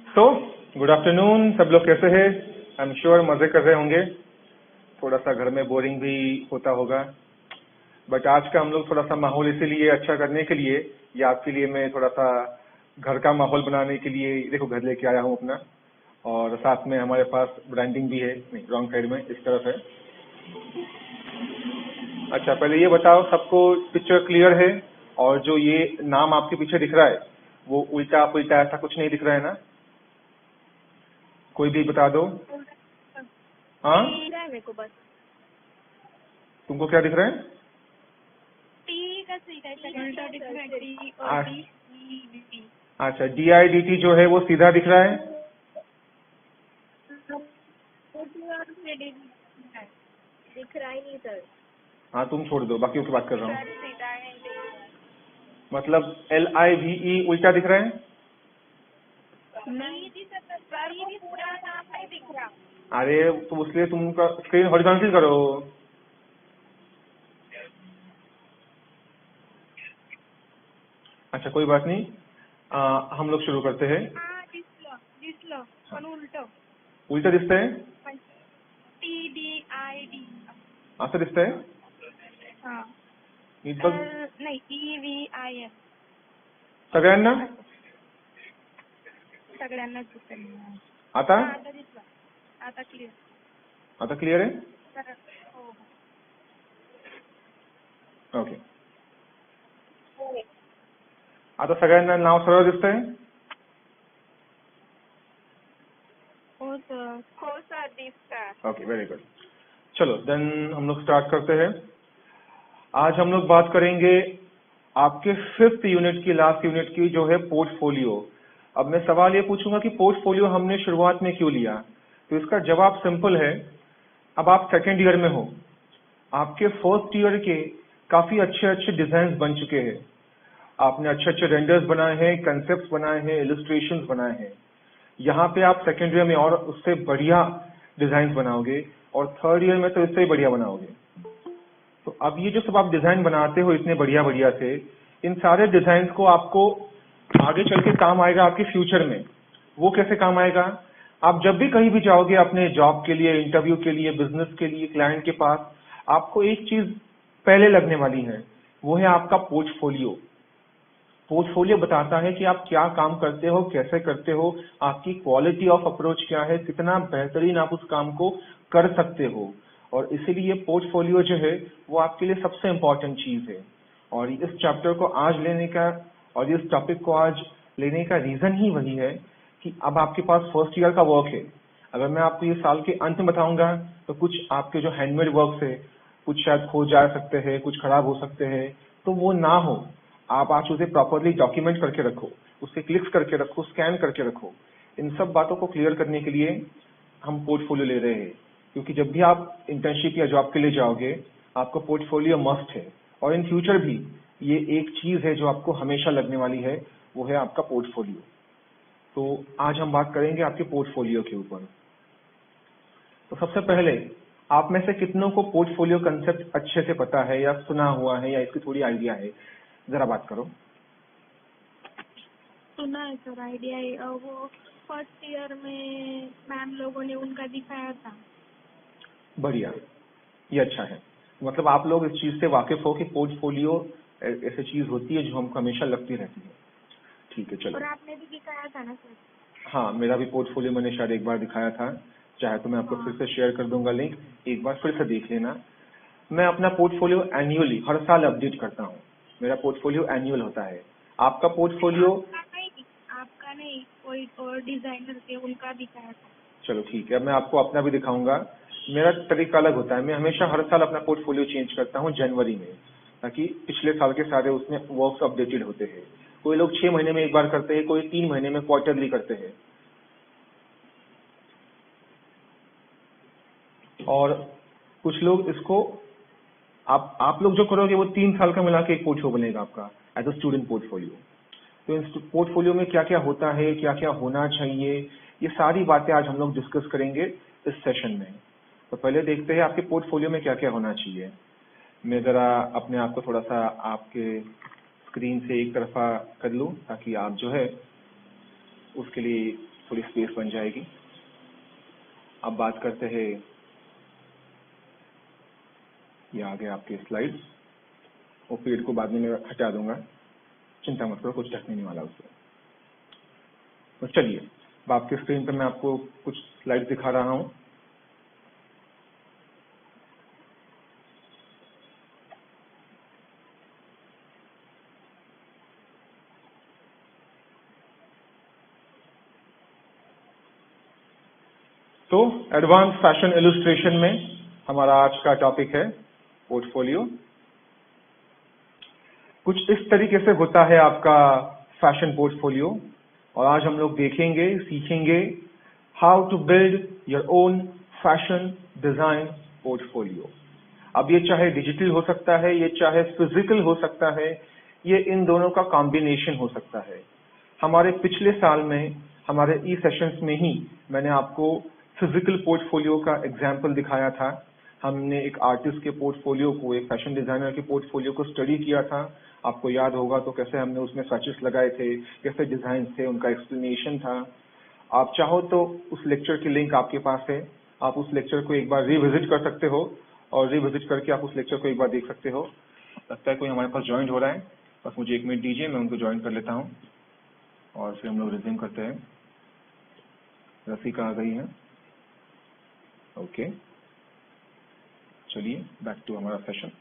So good afternoon, सब लोग कैसे हैं? आई एम श्योर मजे कर रहे होंगे। थोड़ा सा घर में बोरिंग भी होता होगा, बट आज का हम लोग थोड़ा सा माहौल इसीलिए अच्छा करने के लिए, या आपके लिए मैं थोड़ा सा घर का माहौल बनाने के लिए देखो घर लेके आया हूँ अपना। और साथ में हमारे पास ब्रांडिंग भी है, नहीं रॉन्ग साइड में इस तरफ है। अच्छा, पहले ये बताओ सबको पिक्चर क्लियर है? और जो ये नाम आपके पीछे दिख रहा है वो उल्टा पुल्टा ऐसा कुछ नहीं दिख रहा है ना? कोई भी बता दो। हाँ, मेरे को बस तुमको क्या दिख रहा है? टी का सीधा उल्टा दिख रहा है, टी और आ- डी ई डी। अच्छा, DIDT जो है वो सीधा दिख रहा है। दिख रहा ही नहीं सर। हाँ, तुम छोड़ दो, बाकी की बात कर रहा हूँ। सर सीधा है। मतलब LIVE उल्टा दिख रहा है। नहीं जी सर, वो पूरा नाम नहीं दिख रहा। अरे तो इसलिए तुमका स्क्रीन हॉरिजॉन्टल करो। अच्छा, कोई बात नहीं, हम लोग शुरू करते हैं। दिसलं पण उलट उल्टा दिखता है, TDID। असं दिखता है। हाँ नीट बघ नहीं EVIN सगळ्यांना। सगळ्यांनाच दिसेल। आता आता दिसलं, आता क्लिअर। आता क्लियर आहे? सर हो ओके, आता सगळ्यांना नाव सरळ दिसतंय? हो सर दिसतात। Okay, very good. चलो देन हम लोग स्टार्ट करते हैं। आज हम लोग बात करेंगे आपके 5th यूनिट की, लास्ट यूनिट की, जो है पोर्टफोलियो। अब मैं सवाल ये पूछूंगा कि पोर्टफोलियो हमने शुरुआत में क्यों लिया? तो इसका जवाब सिंपल है। अब आप 2nd ईयर में हो, आपके 1st ईयर के काफी अच्छे अच्छे डिजाइन बन चुके हैं। आपने अच्छे अच्छे रेंडर्स बनाए हैं, कंसेप्ट बनाए हैं, इलस्ट्रेशंस बनाए हैं। यहाँ पे आप 2nd ईयर में और उससे बढ़िया डिजाइन बनाओगे, और 3rd ईयर में तो इससे ही बढ़िया बनाओगे। तो अब ये जो सब आप डिजाइन बनाते हो इतने बढ़िया बढ़िया से, इन सारे डिजाइन को आपको आगे चल के काम आएगा आपके फ्यूचर में। वो कैसे काम आएगा? आप जब भी कहीं भी जाओगे अपने जॉब के लिए, इंटरव्यू के लिए, बिजनेस के लिए, क्लाइंट के पास, आपको एक चीज पहले लगने वाली है, वो है आपका पोर्टफोलियो। पोर्टफोलियो बताता है कि आप क्या काम करते हो, कैसे करते हो, आपकी क्वालिटी ऑफ अप्रोच क्या है, कितना बेहतरीन आप उस काम को कर सकते हो। और इसीलिए पोर्टफोलियो जो है वो आपके लिए सबसे इम्पोर्टेंट चीज है। और इस चैप्टर को आज लेने का और इस टॉपिक को आज लेने का रीजन ही वही है कि अब आपके पास 1st ईयर का वर्क है। अगर मैं आपको ये साल के अंत में बताऊंगा तो कुछ आपके जो हैंडमेड वर्क है कुछ शायद खो जा सकते हैं, कुछ खराब हो सकते हैं, तो वो ना हो। आप आज उसे प्रॉपरली डॉक्यूमेंट करके रखो, उससे क्लिक्स करके रखो, स्कैन करके रखो। इन सब बातों को क्लियर करने के लिए हम पोर्टफोलियो ले रहे हैं, क्योंकि जब भी आप इंटर्नशिप या जॉब के लिए जाओगे आपको पोर्टफोलियो मस्ट है। और इन फ्यूचर भी ये एक चीज है जो आपको हमेशा लगने वाली है, वो है आपका पोर्टफोलियो। तो आज हम बात करेंगे आपके पोर्टफोलियो के ऊपर। तो सबसे पहले आप में से कितनों को पोर्टफोलियो कंसेप्ट अच्छे से पता है, या सुना हुआ है, या इसकी थोड़ी आइडिया है? जरा बात करो। सुना है सर, आइडिया है। वो 1st ईयर में मैम लोगों ने उनका दिखाया था। बढ़िया, ये अच्छा है। मतलब आप लोग इस चीज से वाकिफ हो कि पोर्टफोलियो ऐसी चीज होती है जो हमको हमेशा लगती रहती है। ठीक है, चलो। और आपने भी दिखाया था ना सर? हाँ, मेरा भी पोर्टफोलियो मैंने शायद एक बार दिखाया था, चाहे तो मैं आपको फिर से शेयर कर दूंगा लिंक, एक बार फिर से देख लेना। मैं अपना पोर्टफोलियो एनुअली हर साल अपडेट करता हूँ। मेरा पोर्टफोलियो एनुअल होता है। आपका पोर्टफोलियो? आपका नहीं, कोई और डिजाइनर थे उनका दिखाया था। चलो ठीक है, मैं आपको अपना भी दिखाऊंगा। मेरा तरीका अलग होता है, मैं हमेशा हर साल अपना पोर्टफोलियो चेंज करता हूँ जनवरी में, ताकि पिछले साल के सारे उसमें वर्क्स अपडेटेड होते हैं। कोई लोग 6 महीने में एक बार करते हैं, कोई 3 महीने में क्वार्टरली करते हैं। और कुछ लोग इसको आप लोग जो करोगे वो 3 साल का मिला के एक पोर्टफोलियो बनेगा आपका एज अ स्टूडेंट पोर्टफोलियो। तो इस पोर्टफोलियो में क्या क्या होता है, क्या क्या होना चाहिए, ये सारी बातें आज हम लोग डिस्कस करेंगे इस सेशन में। तो पहले देखते हैं आपके पोर्टफोलियो में क्या क्या होना चाहिए। मैं जरा अपने आप को थोड़ा सा आपके स्क्रीन से एक तरफा कर लूं, ताकि आप जो है उसके लिए थोड़ी स्पेस बन जाएगी। अब बात करते हैं, ये आ गए आपके स्लाइड्स। वो पेड़ को बाद में मैं हटा दूंगा, चिंता मत करो, कुछ ढकने नहीं वाला उससे। तो चलिए, अब आपके स्क्रीन पर मैं आपको कुछ स्लाइड्स दिखा रहा हूं। तो एडवांस फैशन इलस्ट्रेशन में हमारा आज का टॉपिक है पोर्टफोलियो। कुछ इस तरीके से होता है आपका फैशन पोर्टफोलियो, और आज हम लोग देखेंगे, सीखेंगे how to build your own fashion design portfolio. अब ये चाहे डिजिटल हो सकता है, ये चाहे फिजिकल हो सकता है, ये इन दोनों का कॉम्बिनेशन हो सकता है। हमारे पिछले साल में, हमारे ई सेशंस में ही मैंने आपको फिजिकल पोर्टफोलियो का एग्जाम्पल दिखाया था। हमने एक आर्टिस्ट के पोर्टफोलियो को, एक फैशन डिजाइनर के पोर्टफोलियो को स्टडी किया था। आपको याद होगा तो कैसे हमने उसमें स्वैचेस लगाए थे, कैसे डिजाइन थे, उनका एक्सप्लेनेशन था। आप चाहो तो उस लेक्चर की लिंक आपके पास है, आप उस लेक्चर को एक बार रिविजिट कर सकते हो, और रिविजिट करके आप उस लेक्चर को एक बार देख सकते हो। लगता है कोई हमारे पास ज्वाइन हो रहा है, बस मुझे 1 मिनट दीजिए, मैं उनको ज्वाइन कर लेता हूँ और फिर हम लोग रिज्यूम करते हैं। रसिका आ गई है, ओके। चलिए बैक टू हमारा सेशन।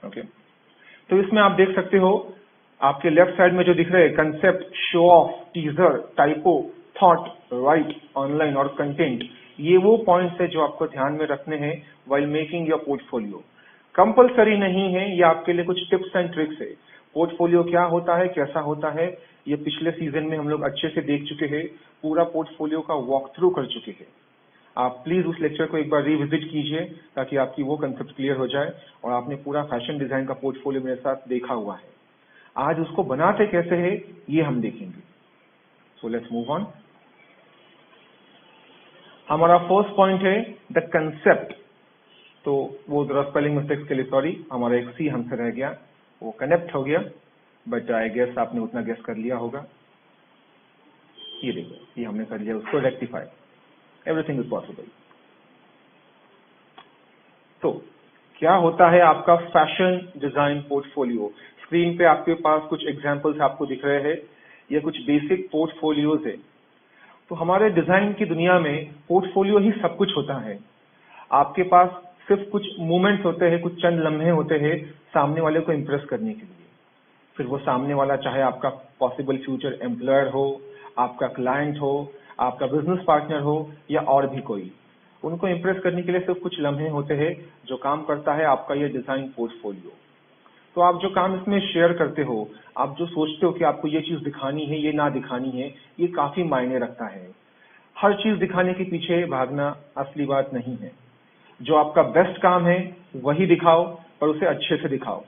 ओके, तो इसमें आप देख सकते हो आपके लेफ्ट साइड में जो दिख रहे हैं concept, show off, teaser, typo, thought, right, online और कंटेंट, ये वो पॉइंट्स है जो आपको ध्यान में रखने हैं while making your portfolio. Compulsory नहीं है, ये आपके लिए कुछ टिप्स एंड ट्रिक्स है। पोर्टफोलियो क्या होता है, कैसा होता है, ये पिछले सीजन में हम लोग अच्छे से देख चुके हैं, पूरा पोर्टफोलियो का वॉक थ्रू कर चुके हैं। आप प्लीज उस लेक्चर को एक बार रिविजिट कीजिए ताकि आपकी वो कंसेप्ट क्लियर हो जाए और आपने पूरा फैशन डिजाइन का पोर्टफोलियो मेरे साथ देखा हुआ है। आज उसको बनाते कैसे है ये हम देखेंगे। So let's move on. हमारा फर्स्ट पॉइंट है द कंसेप्ट। तो वो जरा स्पेलिंग मिस्टेक्स के लिए सॉरी, हमारा एक सी हमसे रह गया, वो कनेक्ट हो गया, बट आई गेस आपने उतना गेस कर लिया होगा। ये देखो, ये हमने कर लिया, उसको रेक्टिफाई। Everything is possible. तो क्या होता है आपका फैशन डिजाइन पोर्टफोलियो? स्क्रीन पे आपके पास कुछ एग्जांपल्स आपको दिख रहे हैं, ये कुछ बेसिक पोर्टफोलियोज है। तो हमारे डिजाइन की दुनिया में पोर्टफोलियो ही सब कुछ होता है। आपके पास सिर्फ कुछ मोमेंट्स होते हैं, कुछ चंद लम्हे होते हैं सामने वाले को इम्प्रेस करने के लिए। फिर वो सामने वाला चाहे आपका पॉसिबल फ्यूचर एम्प्लॉयर हो, आपका क्लाइंट हो, आपका बिजनेस पार्टनर हो, या और भी कोई, उनको इम्प्रेस करने के लिए सिर्फ कुछ लम्हे होते हैं जो काम करता है आपका ये डिजाइन पोर्टफोलियो। तो आप जो काम इसमें शेयर करते हो, आप जो सोचते हो कि आपको ये चीज दिखानी है, ये ना दिखानी है, ये काफी मायने रखता है। हर चीज दिखाने के पीछे भागना असली बात नहीं है। जो आपका बेस्ट काम है वही दिखाओ, और उसे अच्छे से दिखाओ।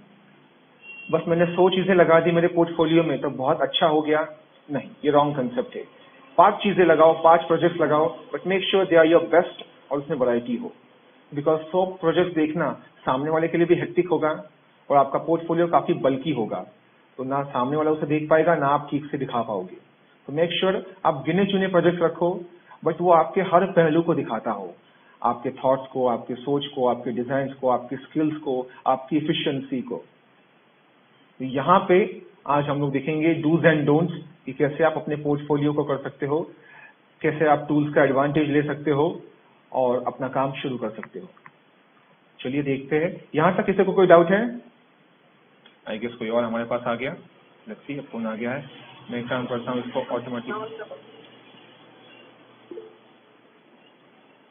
बस मैंने 100 चीजें लगा दी मेरे पोर्टफोलियो में तो बहुत अच्छा हो गया, नहीं, ये रॉन्ग कंसेप्ट है। 5 चीजें लगाओ, 5 प्रोजेक्ट्स लगाओ, but make sure they are your best और उसमें वैरायटी हो। बिकॉज 100 प्रोजेक्ट देखना सामने वाले के लिए भी हेक्टिक होगा और आपका पोर्टफोलियो काफी बल्कि होगा, तो ना सामने वाला उसे देख पाएगा, ना आप ठीक से दिखा पाओगे। तो मेक श्योर आप गिने चुने प्रोजेक्ट रखो, बट वो आपके हर पहलू को दिखाता हो, आपके थॉट्स को, आपके सोच को, आपके डिजाइन को, आपकी स्किल्स को, आपकी इफिशियंसी को। यहाँ पे आज हम लोग देखेंगे डूज एंड डोंट्स कि कैसे आप अपने पोर्टफोलियो को कर सकते हो, कैसे आप टूल्स का एडवांटेज ले सकते हो और अपना काम शुरू कर सकते हो। चलिए देखते हैं। यहां तक किसी को कोई डाउट है? आई गेस कोई और हमारे पास आ गया। लेट्स सी, अब कौन आ गया है। मैं एक काम करता हूँ, इसको ऑटोमेटिक।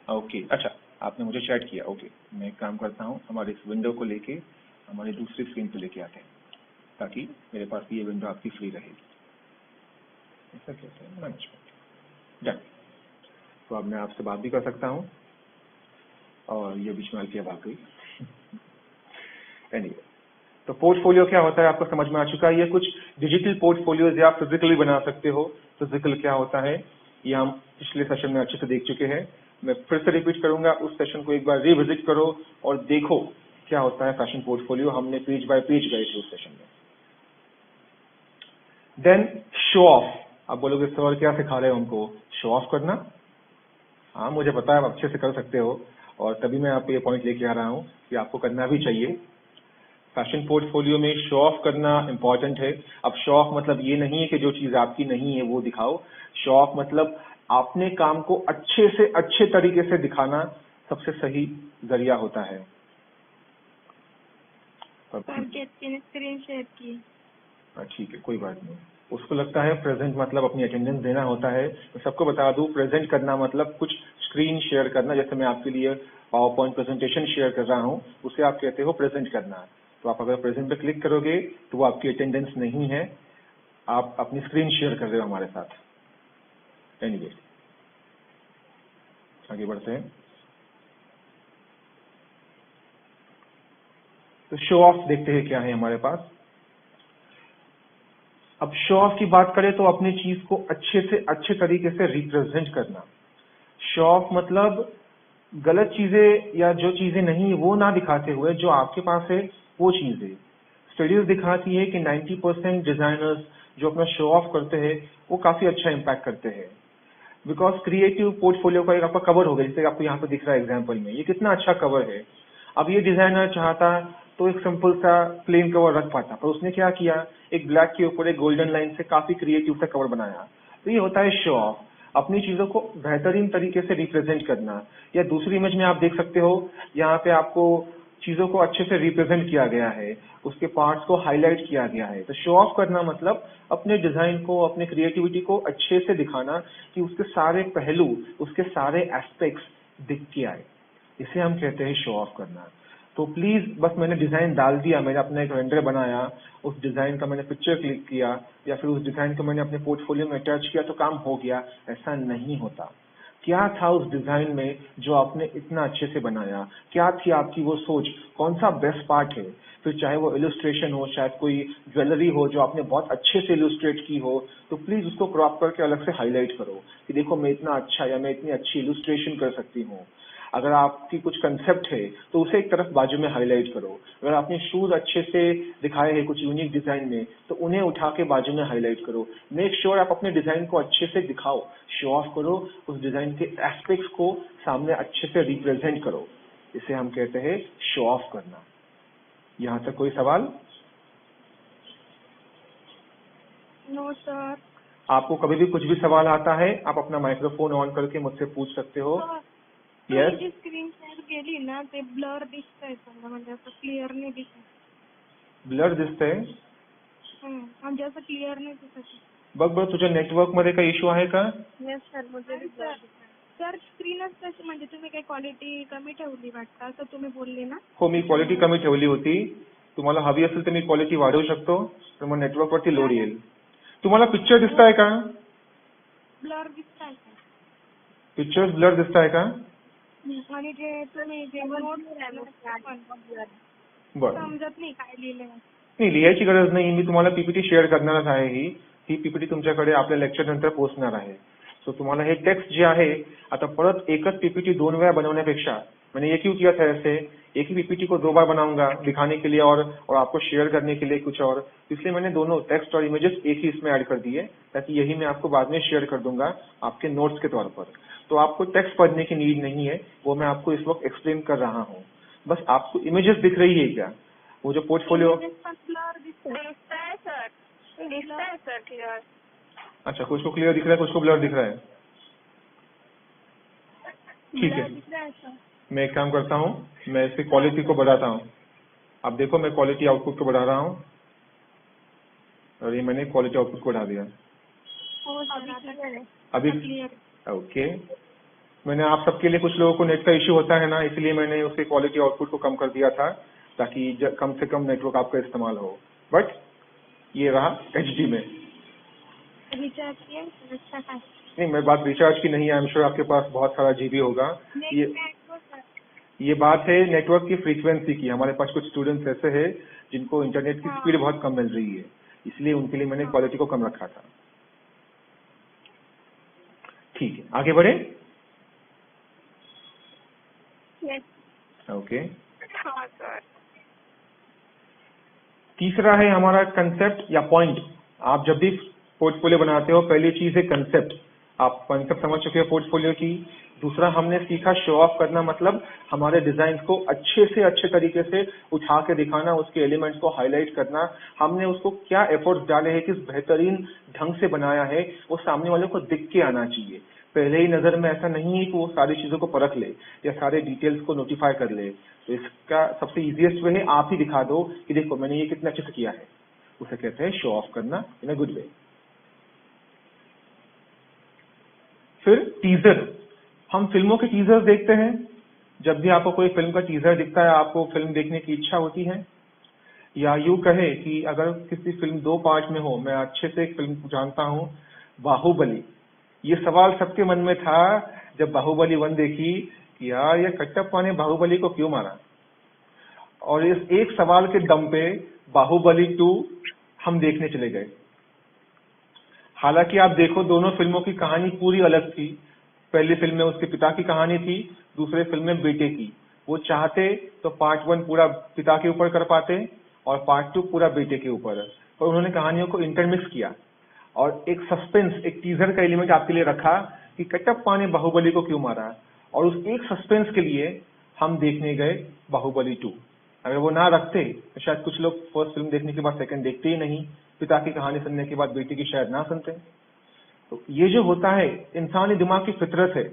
ओके, अच्छा, आपने मुझे चैट किया। ओके, मैं एक काम करता हूँ, हमारे इस विंडो को लेके हमारी दूसरी स्क्रीन पे लेके आते हैं ताकि मेरे पास ये विंडो आपकी फ्री रहेगी। ऐसा कैसे? Management done. तो अब मैं आपसे बात भी कर सकता हूँ और ये बीच में आके अब आ गई। एनीवे, तो पोर्टफोलियो क्या होता है आपको समझ में आ चुका है। ये कुछ डिजिटल पोर्टफोलियोज या फिजिकली बना सकते हो। फिजिकल क्या होता है ये हम पिछले सेशन में अच्छे से देख चुके हैं। मैं फिर से रिपीट करूंगा, उस सेशन को एक बार रिविजिट करो और देखो क्या होता है फैशन पोर्टफोलियो। हमने पेज बाय पेज गए थे उस सेशन में। Then show off. आप बोलोगे सर क्या सिखा रहे हो हमको? शो ऑफ करना। हाँ मुझे पता है आप अच्छे से कर सकते हो, और तभी मैं आपको ये पॉइंट लेके आ रहा हूँ कि आपको करना भी चाहिए। फैशन पोर्टफोलियो में शो ऑफ करना इंपॉर्टेंट है। अब शो ऑफ मतलब ये नहीं है कि जो चीज आपकी नहीं है वो दिखाओ। शो ऑफ मतलब अपने काम को अच्छे से अच्छे तरीके से दिखाना सबसे सही जरिया होता है। सर की ने स्क्रीन शेयर की। ठीक है, कोई बात नहीं। उसको लगता है प्रेजेंट मतलब अपनी अटेंडेंस देना होता है। मैं सबको बता दूं, प्रेजेंट करना मतलब कुछ स्क्रीन शेयर करना। जैसे मैं आपके लिए पावर पॉइंट प्रेजेंटेशन शेयर कर रहा हूं, उसे आप कहते हो प्रेजेंट करना। तो आप अगर प्रेजेंट पे क्लिक करोगे तो वो आपकी अटेंडेंस नहीं है, आप अपनी स्क्रीन शेयर कर रहे हो हमारे साथ। एनीवे, आगे बढ़ते हैं। तो शो ऑफ देखते हैं क्या है हमारे पास। अब शो ऑफ की बात करें तो अपनी चीज को अच्छे से अच्छे तरीके से रिप्रेजेंट करना। शो ऑफ मतलब गलत चीजें या जो चीजें नहीं है वो ना दिखाते हुए जो आपके पास है वो चीजें। स्टडीज दिखाती है कि 90% डिजाइनर्स जो अपना शो ऑफ करते हैं वो काफी अच्छा इम्पैक्ट करते हैं। बिकॉज क्रिएटिव पोर्टफोलियो का एक आपका कवर हो गया, जैसे आपको यहाँ पे दिख रहा है एग्जाम्पल में, ये कितना अच्छा कवर है। अब ये डिजाइनर चाहता तो एक सिंपल सा प्लेन कवर रख पाता, पर उसने क्या किया, एक ब्लैक के ऊपर एक गोल्डन लाइन से काफी क्रिएटिव सा कवर बनाया। तो ये होता है शो ऑफ, अपनी चीजों को बेहतरीन तरीके से रिप्रेजेंट करना। या दूसरी इमेज में आप देख सकते हो, यहाँ पे आपको चीजों को अच्छे से रिप्रेजेंट किया गया है, उसके पार्ट्स को हाईलाइट किया गया है। तो शो ऑफ करना मतलब अपने डिजाइन को, अपने क्रिएटिविटी को अच्छे से दिखाना कि उसके सारे पहलू, उसके सारे एस्पेक्ट्स दिख के आए। इसे हम कहते हैं शो ऑफ करना। तो प्लीज, बस मैंने डिजाइन डाल दिया, मैंने अपना एक रेंडर बनाया, उस डिजाइन का मैंने पिक्चर क्लिक किया या फिर उस डिजाइन को मैंने अपने पोर्टफोलियो में अटैच किया तो काम हो गया, ऐसा नहीं होता। क्या था उस डिजाइन में जो आपने इतना अच्छे से बनाया? क्या थी आपकी वो सोच? कौन सा बेस्ट पार्ट है? फिर चाहे वो इलस्ट्रेशन हो, शायद कोई ज्वेलरी हो जो आपने बहुत अच्छे से इलस्ट्रेट की हो, तो प्लीज उसको क्रॉप करके अलग से हाईलाइट करो कि देखो मैं इतना अच्छा या मैं इतनी अच्छी इलस्ट्रेशन कर सकती हूँ। अगर आपकी कुछ कंसेप्ट है तो उसे एक तरफ बाजू में हाईलाइट करो। अगर आपने शूज अच्छे से दिखाए हैं कुछ यूनिक डिजाइन में तो उन्हें उठा के बाजू में हाईलाइट करो। मेक श्योर आप अपने डिजाइन को अच्छे से दिखाओ, शो ऑफ करो, उस डिजाइन के एस्पेक्ट्स को सामने अच्छे से रिप्रेजेंट करो। इसे हम कहते हैं शो ऑफ करना। यहाँ तक कोई सवाल? No sir. आपको कभी भी कुछ भी सवाल आता है आप अपना माइक्रोफोन ऑन करके मुझसे पूछ सकते हो। यस, जी स्क्रीन शेअर केली ना ते ब्लर दिसतंय सगळं, म्हणजे असं क्लिअर नाही दिसत। ब्लर दिसतंय? म्हणजे असं क्लिअर नाही दिसत। बघ बरं तुझ्या नेटवर्क मध्ये काही इश्यू आहे का? यस सर, मुझे भी ब्लर सर स्क्रीनच तशी, म्हणजे तुम्ही काही क्वालिटी कमी ठेवली वाटतं असं तुम्ही बोलले ना? हो, मी क्वालिटी कमी ठेवली होती। तुम्हाला हवी असेल तर मी क्वालिटी वाढवू शकतो, तर मग नेटवर्क वरती लोड येईल। तुम्हाला पिक्चर दिसताय का? ब्लर दिसताय का? पिक्चर्स ब्लर दिसताय का? आणि जे तुम्ही जे नोट्स बरं, समजत नाही काय लिहिलंय। नाही लिहायची गरज नाही, मी तुम्हाला पीपीटी शेअर करणारच आहे। ही पीपीटी तुमच्याकडे आपल्या लेक्चर नंतर पोहोचणार आहे। सो तुम्हाला हे टेक्स्ट जे आहे, आता परत एकच पीपीटी 2 वेळा बनवण्यापेक्षा मैंने ये क्यों किया था, ऐसे एक ही पीपीटी को 2 बार बनाऊंगा दिखाने के लिए और आपको शेयर करने के लिए कुछ और, इसलिए मैंने दोनों टेक्स्ट और इमेजेस एक ही इसमें ऐड कर दिए, ताकि यही मैं आपको बाद में शेयर कर दूंगा आपके नोट्स के तौर पर। तो आपको टेक्स्ट पढ़ने की नीड नहीं है, वो मैं आपको इस वक्त एक्सप्लेन कर रहा हूँ। बस आपको इमेजेस दिख रही है क्या? वो जो पोर्टफोलियो, सर क्लियर। अच्छा कुछ को क्लियर दिख रहा है, कुछ को ब्लर दिख रहा है। ठीक है, मैं एक काम करता हूँ, मैं इसकी क्वालिटी को बढ़ाता हूँ। अब देखो मैं क्वालिटी आउटपुट को बढ़ा रहा हूँ और ये मैंने क्वालिटी आउटपुट को बढ़ा दिया। अभी ओके, मैंने आप सबके लिए, कुछ लोगों को नेट का इश्यू होता है ना, इसलिए मैंने उसके क्वालिटी आउटपुट को कम कर दिया था ताकि कम से कम नेटवर्क आपका इस्तेमाल हो। बट ये रहा एचडी में। रिचार्ज किया? नहीं, मैं बात रिचार्ज की नहीं है, आई एम श्योर आपके पास बहुत सारा जीबी होगा। ये बात है नेटवर्क की फ्रीक्वेंसी की। हमारे पास कुछ स्टूडेंट्स ऐसे हैं जिनको इंटरनेट की स्पीड बहुत कम मिल रही है, इसलिए उनके लिए मैंने क्वालिटी को कम रखा था। ठीक है, आगे बढ़े। ओके, तीसरा है हमारा कंसेप्ट या पॉइंट। आप जब भी पोर्टफोलियो बनाते हो, पहली चीज है कंसेप्ट। आप कंसेप्ट समझ चुके हो पोर्टफोलियो की। दूसरा हमने सीखा शो ऑफ करना, मतलब हमारे डिजाइन को अच्छे से अच्छे तरीके से उठा के दिखाना, उसके एलिमेंट्स को हाईलाइट करना, हमने उसको क्या एफर्ट्स डाले हैं, किस बेहतरीन ढंग से बनाया है, वो सामने वाले को दिख के आना चाहिए। पहले ही नजर में ऐसा नहीं है कि वो सारी चीजों को परख ले या सारे डिटेल्स को नोटिफाई कर ले। तो इसका सबसे इजीएस्ट वे है आप ही दिखा दो कि देखो मैंने ये कितना अच्छे से किया है। उसे कहते हैं शो ऑफ करना इन अ गुड वे। फिर टीजर। हम फिल्मों के टीजर देखते हैं। जब भी आपको कोई फिल्म का टीजर दिखता है, आपको फिल्म देखने की इच्छा होती है। या यूं कहे कि अगर किसी फिल्म 2 पार्ट में हो, मैं अच्छे से एक फिल्म जानता हूं, बाहुबली। ये सवाल सबके मन में था जब बाहुबली 1 देखी कि यार ये कटप्पा ने बाहुबली को क्यों मारा। और इस एक सवाल के दम पे बाहुबली 2 हम देखने चले गए। हालांकि आप देखो दोनों फिल्मों की कहानी पूरी अलग थी। पहली फिल्म में उसके पिता की कहानी थी, दूसरे फिल्म में बेटे की। वो चाहते तो पार्ट 1 पूरा पिता के ऊपर कर पाते और पार्ट 2 पूरा बेटे के ऊपर, पर उन्होंने कहानियों को इंटरमिक्स किया और एक सस्पेंस, एक टीजर का एलिमेंट आपके लिए रखा कि कटप्पा ने बाहुबली को क्यों मारा। और उस एक सस्पेंस के लिए हम देखने गए बाहुबली 2। अगर वो ना रखते तो शायद कुछ लोग फर्स्ट फिल्म देखने के बाद सेकंड देखते ही नहीं, पिता की कहानी सुनने के बाद बेटे की शायद ना सुनते। तो ये जो होता है इंसानी दिमाग की फितरत है।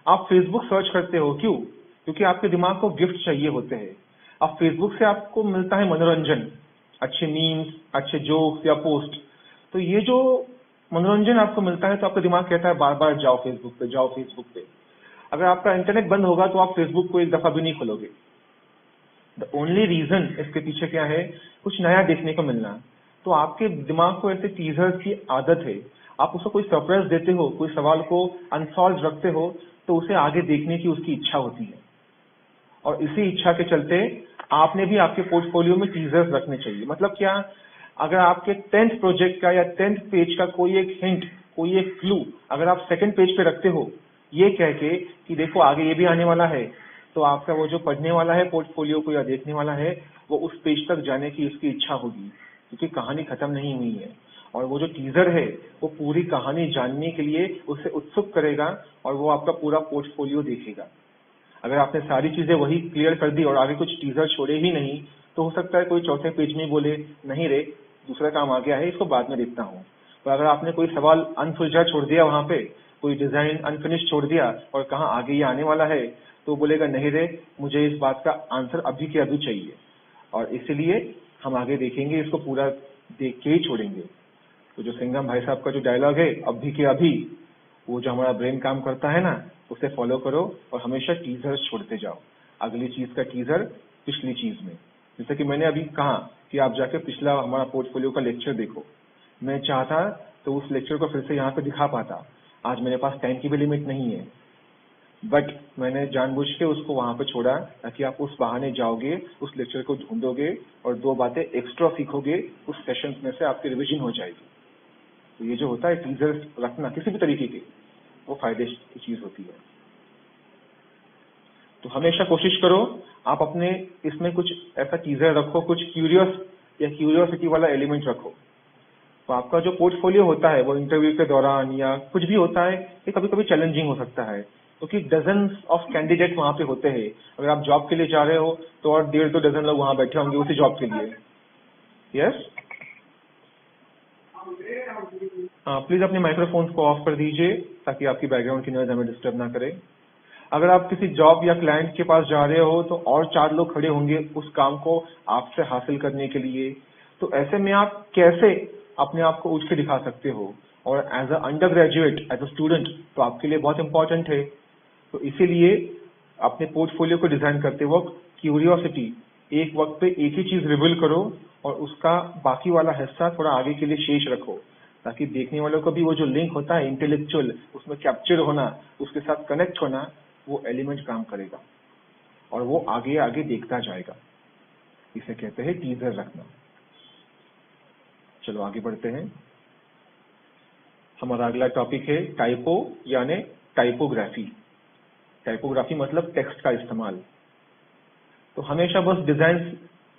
आप फेसबुक सर्च करते हो क्यों? क्योंकि आपके दिमाग को गिफ्ट चाहिए होते हैं। अब फेसबुक से आपको मिलता है मनोरंजन, अच्छे मीम्स, अच्छे जोक्स या पोस्ट। तो ये जो मनोरंजन आपको मिलता है तो आपका दिमाग कहता है बार बार जाओ फेसबुक पे, जाओ फेसबुक पे। अगर आपका इंटरनेट बंद होगा तो आप फेसबुक को एक दफा भी नहीं खोलोगे। द ओनली रीजन इसके पीछे क्या है? कुछ नया देखने को मिलना। तो आपके दिमाग को ऐसे टीजर्स की आदत है। आप उसको कोई सरप्राइज देते हो, कोई सवाल को अनसॉल्व रखते हो, तो उसे आगे देखने की उसकी इच्छा होती है। और इसी इच्छा के चलते आपने भी आपके पोर्टफोलियो में टीजर्स रखने चाहिए। मतलब क्या? अगर आपके 10th प्रोजेक्ट का या 10th पेज का कोई एक हिंट, कोई एक क्लू अगर आप सेकंड पेज पे रखते हो, ये कह के कि देखो आगे ये भी आने वाला है, तो आपका वो जो पढ़ने वाला है पोर्टफोलियो को या देखने वाला है, वो उस पेज तक जाने की उसकी इच्छा होगी, क्योंकि कहानी खत्म नहीं हुई है। और वो जो टीजर है वो पूरी कहानी जानने के लिए उसे उत्सुक करेगा और वो आपका पूरा पोर्टफोलियो देखेगा। अगर आपने सारी चीजें वही क्लियर कर दी और आगे कुछ टीजर छोड़े ही नहीं, तो हो सकता है कोई चौथे पेज में बोले नहीं रे, दूसरा काम आ गया है, इसको बाद में देखता हूँ। तो अगर आपने कोई सवाल अनसुलझा छोड़ दिया वहां पे, कोई डिजाइन अनफिनिश छोड़ दिया और कहा आगे ये आने वाला है, तो बोलेगा नहीं रे, मुझे इस बात का आंसर अभी के अभी चाहिए और इसीलिए हम आगे देखेंगे, इसको पूरा देख के ही छोड़ेंगे। तो जो सिंघम भाई साहब का जो डायलॉग है अभी के अभी, वो जो हमारा ब्रेन काम करता है ना, उसे फॉलो करो और हमेशा टीजर छोड़ते जाओ। अगली चीज का टीजर पिछली चीज में। जैसे कि मैंने अभी कहा कि आप जाके पिछला हमारा पोर्टफोलियो का लेक्चर देखो। मैं चाहता तो उस लेक्चर को फिर से यहाँ पे दिखा पाता। आज मेरे पास टाइम की भी लिमिट नहीं है, बट मैंने जानबूझ के उसको वहां पे छोड़ा ताकि आप उस बहाने जाओगे, उस लेक्चर को ढूंढोगे और 2 बातें एक्स्ट्रा सीखोगे, उस सेशन में से आपकी रिविजन हो जाएगी। तो ये जो होता है टीजर रखना किसी भी तरीके के, वो फायदे की चीज होती है। तो हमेशा कोशिश करो आप अपने इसमें कुछ ऐसा टीजर रखो, कुछ क्यूरियस या क्यूरियोसिटी वाला एलिमेंट रखो। तो आपका जो पोर्टफोलियो होता है वो इंटरव्यू के दौरान या कुछ भी होता है, ये कभी कभी चैलेंजिंग हो सकता है, क्योंकि डजन्स ऑफ कैंडिडेट वहां पे होते हैं। अगर आप जॉब के लिए जा रहे हो तो और 1.5-2 डजन लोग वहां बैठे होंगे उसी जॉब के लिए। यस, प्लीज अपने माइक्रोफोन्स को ऑफ कर दीजिए ताकि आपकी बैकग्राउंड की नॉइज हमें डिस्टर्ब ना करे। अगर आप किसी जॉब या क्लाइंट के पास जा रहे हो तो और 4 लोग खड़े होंगे उस काम को आपसे हासिल करने के लिए। तो ऐसे में आप कैसे अपने आप को उठ के दिखा सकते हो? और as a undergraduate, as a student, तो आपके लिए बहुत इंपॉर्टेंट है। तो इसीलिए अपने पोर्टफोलियो को डिजाइन करते वक्त क्यूरियोसिटी, एक वक्त पे एक ही चीज रिवील करो और उसका बाकी वाला हिस्सा थोड़ा आगे के लिए शेष रखो, ताकि देखने वालों को भी वो जो लिंक होता है इंटेलेक्चुअल, उसमें कैप्चर होना, उसके साथ कनेक्ट होना, वो एलिमेंट काम करेगा और वो आगे आगे देखता जाएगा। इसे कहते हैं टीजर रखना। चलो आगे बढ़ते हैं। हमारा अगला टॉपिक है टाइपो यानी टाइपोग्राफी। टाइपोग्राफी मतलब टेक्स्ट का इस्तेमाल। तो हमेशा बस डिजाइन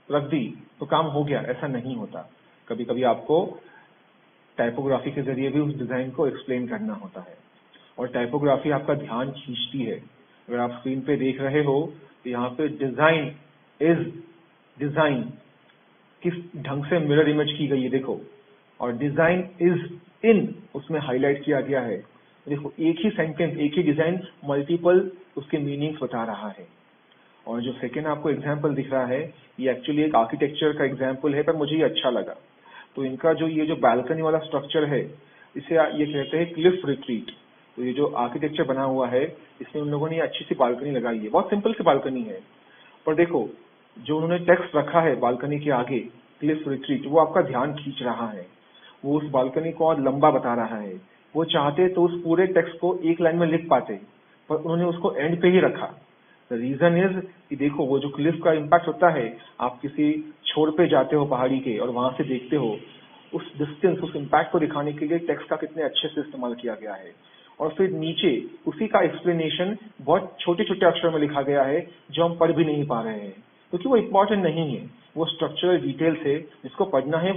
रख दी तो काम हो गया, ऐसा नहीं होता। कभी कभी आपको टाइपोग्राफी के जरिए भी उस डिजाइन को एक्सप्लेन करना होता है। और टाइपोग्राफी आपका ध्यान खींचती है। अगर आप स्क्रीन पे देख रहे हो तो यहाँ पे डिजाइन इज डिजाइन किस ढंग से मिरर इमेज की गई है देखो, और डिजाइन इज इन उसमें हाईलाइट किया गया है। देखो एक ही सेंटेंस, एक ही डिजाइन मल्टीपल उसके मीनिंग्स बता रहा है। और जो सेकेंड आपको एग्जाम्पल दिख रहा है ये एक्चुअली एक आर्किटेक्चर का एग्जाम्पल है, पर मुझे ये अच्छा लगा। तो इनका जो ये जो बालकनी वाला स्ट्रक्चर है इसे ये कहते हैं क्लिफ रिट्रीट। तो ये जो आर्किटेक्चर बना हुआ है इसमें उन लोगों ने अच्छी सी बालकनी लगाई है, बहुत सिंपल सी बालकनी है। पर देखो जो उन्होंने टेक्स्ट रखा है बालकनी के आगे क्लिफ रिट्रीट, वो आपका ध्यान खींच रहा है। वो उस बालकनी को और लंबा बता रहा है। वो चाहते तो उस पूरे टेक्स्ट को एक लाइन में लिख पाते, पर उन्होंने उसको एंड पे ही रखा। द रीजन इज कि देखो वो जो क्लिफ का इम्पैक्ट होता है, आप किसी छोर पे जाते हो पहाड़ी के और वहां से देखते हो उस डिस्टेंस, उस इम्पैक्ट को दिखाने के लिए टेक्स्ट का कितने अच्छे से इस्तेमाल किया गया है। और फिर नीचे उसी का एक्सप्लेनेशन बहुत छोटे छोटे अक्षर में लिखा गया है जो हम पढ़ भी नहीं पा रहे हैं क्योंकि वो इम्पोर्टेंट नहीं है। वो स्ट्रक्चरल डिटेल्स है, जिसको पढ़ना है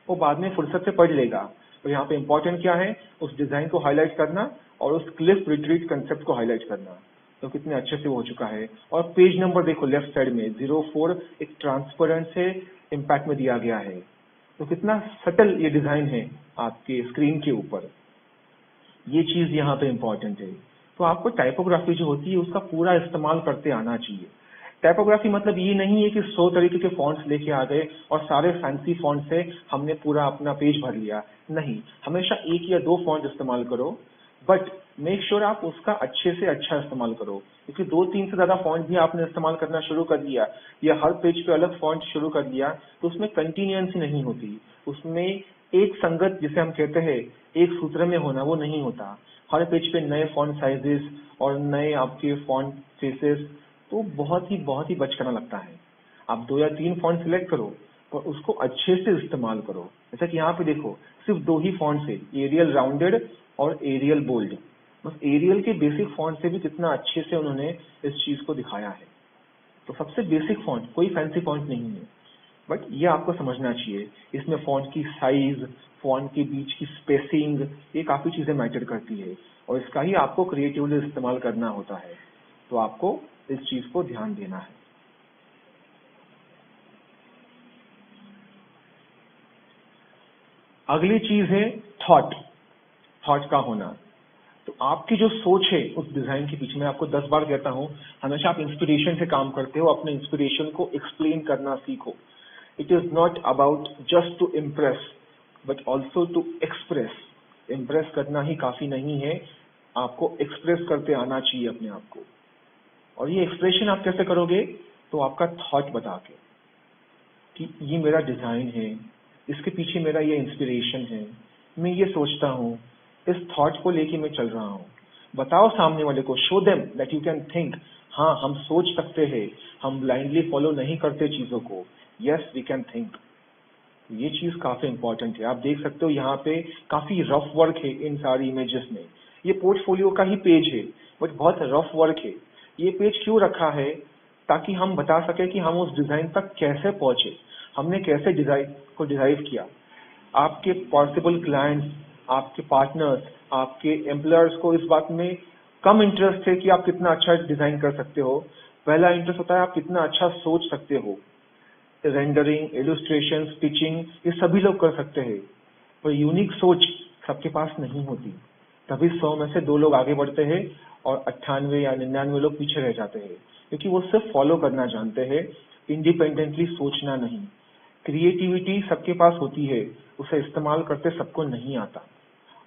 वो बाद में फुर्सत से पढ़ लेगा। तो यहाँ पे इम्पोर्टेंट क्या है, उस डिजाइन को हाईलाइट करना और उस क्लिफ रिट्रीट कंसेप्ट को हाईलाइट करना। तो कितने अच्छे से वो हो चुका है। और पेज नंबर देखो लेफ्ट साइड में 04 एक ट्रांसपेरेंट से इम्पैक्ट में दिया गया है। तो कितना सटल ये डिजाइन है आपके स्क्रीन के ऊपर, ये चीज यहाँ पे इम्पोर्टेंट है। तो आपको टाइपोग्राफी जो होती है उसका पूरा इस्तेमाल करते आना चाहिए। टाइपोग्राफी मतलब ये नहीं है कि 100 तरीके के फॉन्ट्स लेके आ गए और सारे फैंसी फॉन्ट से हमने पूरा अपना पेज भर लिया। नहीं, हमेशा एक या दो फॉन्ट इस्तेमाल करो, बट मेक श्योर आप उसका अच्छे से अच्छा इस्तेमाल करो। क्योंकि 2-3 से ज्यादा फॉन्ट भी आपने इस्तेमाल करना शुरू कर दिया या हर पेज पे अलग फॉन्ट शुरू कर दिया तो उसमें कंटिन्यूएंसी नहीं होती, उसमें एक संगत जिसे हम कहते हैं एक सूत्र में होना वो नहीं होता। हर पेज पे नए फॉन्ट साइजेस और नए आपके फॉन्ट फेसेस, तो बहुत ही बचकाना लगता है। आप 2 या 3 फॉन्ट सिलेक्ट करो और उसको अच्छे से इस्तेमाल करो। जैसा कि यहाँ पे देखो सिर्फ 2 ही फॉन्ट्स है, एरियल राउंडेड और एरियल बोल्ड। बस एरियल के बेसिक फॉन्ट से भी कितना अच्छे से उन्होंने इस चीज को दिखाया है। तो सबसे बेसिक फॉन्ट, कोई फैंसी फॉन्ट नहीं है, बट ये आपको समझना चाहिए। इसमें फॉन्ट की साइज, फॉन्ट के बीच की स्पेसिंग, ये काफी चीजें मैटर करती है और इसका ही आपको क्रिएटिवली इस्तेमाल करना होता है। तो आपको इस चीज को ध्यान देना है। अगली चीज है थॉट का होना। तो आपकी जो सोच है उस डिजाइन के पीछे, मैं आपको 10 बार कहता हूं हमेशा आप इंस्पिरेशन से काम करते हो, अपने इंस्पिरेशन को एक्सप्लेन करना सीखो। It is not about just to impress but also to express. Impress करना ही काफी नहीं है, आपको एक्सप्रेस करते आना चाहिए अपने आप को। और ये एक्सप्रेशन आप कैसे करोगे, तो आपका थॉट बता के कि ये मेरा डिजाइन है, इसके पीछे मेरा ये इंस्पिरेशन है, मैं ये सोचता हूँ, इस थॉट को लेके मैं चल रहा हूँ। बताओ सामने वाले को, show them that you can think. हाँ, हम सोच सकते हैं, हम ब्लाइंडली फॉलो नहीं करते चीजों को। Yes, we can think. ये चीज काफी इंपॉर्टेंट है। आप देख सकते हो यहाँ पे काफी रफ वर्क है इन सारी इमेजेस में। ये पोर्टफोलियो का ही पेज है बट बहुत रफ वर्क है। ये पेज क्यों रखा है, ताकि हम बता सके कि हम उस डिजाइन तक कैसे पहुंचे, हमने कैसे डिजाइन को डिराइव किया। आपके पॉसिबल क्लाइंट्स, आपके पार्टनर्स, आपके एम्प्लॉयर्स को इस बात में कम इंटरेस्ट है कि आप कितना अच्छा डिजाइन कर सकते हो। पहला इंटरेस्ट होता है आप कितना अच्छा सोच सकते हो। रेंडरिंग, इलस्ट्रेशन, स्टिचिंग, ये सभी लोग कर सकते हैं, पर यूनिक सोच सबके पास नहीं होती। तभी 100 में से 2 लोग आगे बढ़ते हैं और 98 या 99 लोग पीछे रह जाते हैं, क्योंकि वो सिर्फ फॉलो करना जानते हैं, इंडिपेंडेंटली सोचना नहीं। क्रिएटिविटी सबके पास होती है, उसे इस्तेमाल करते सबको नहीं आता,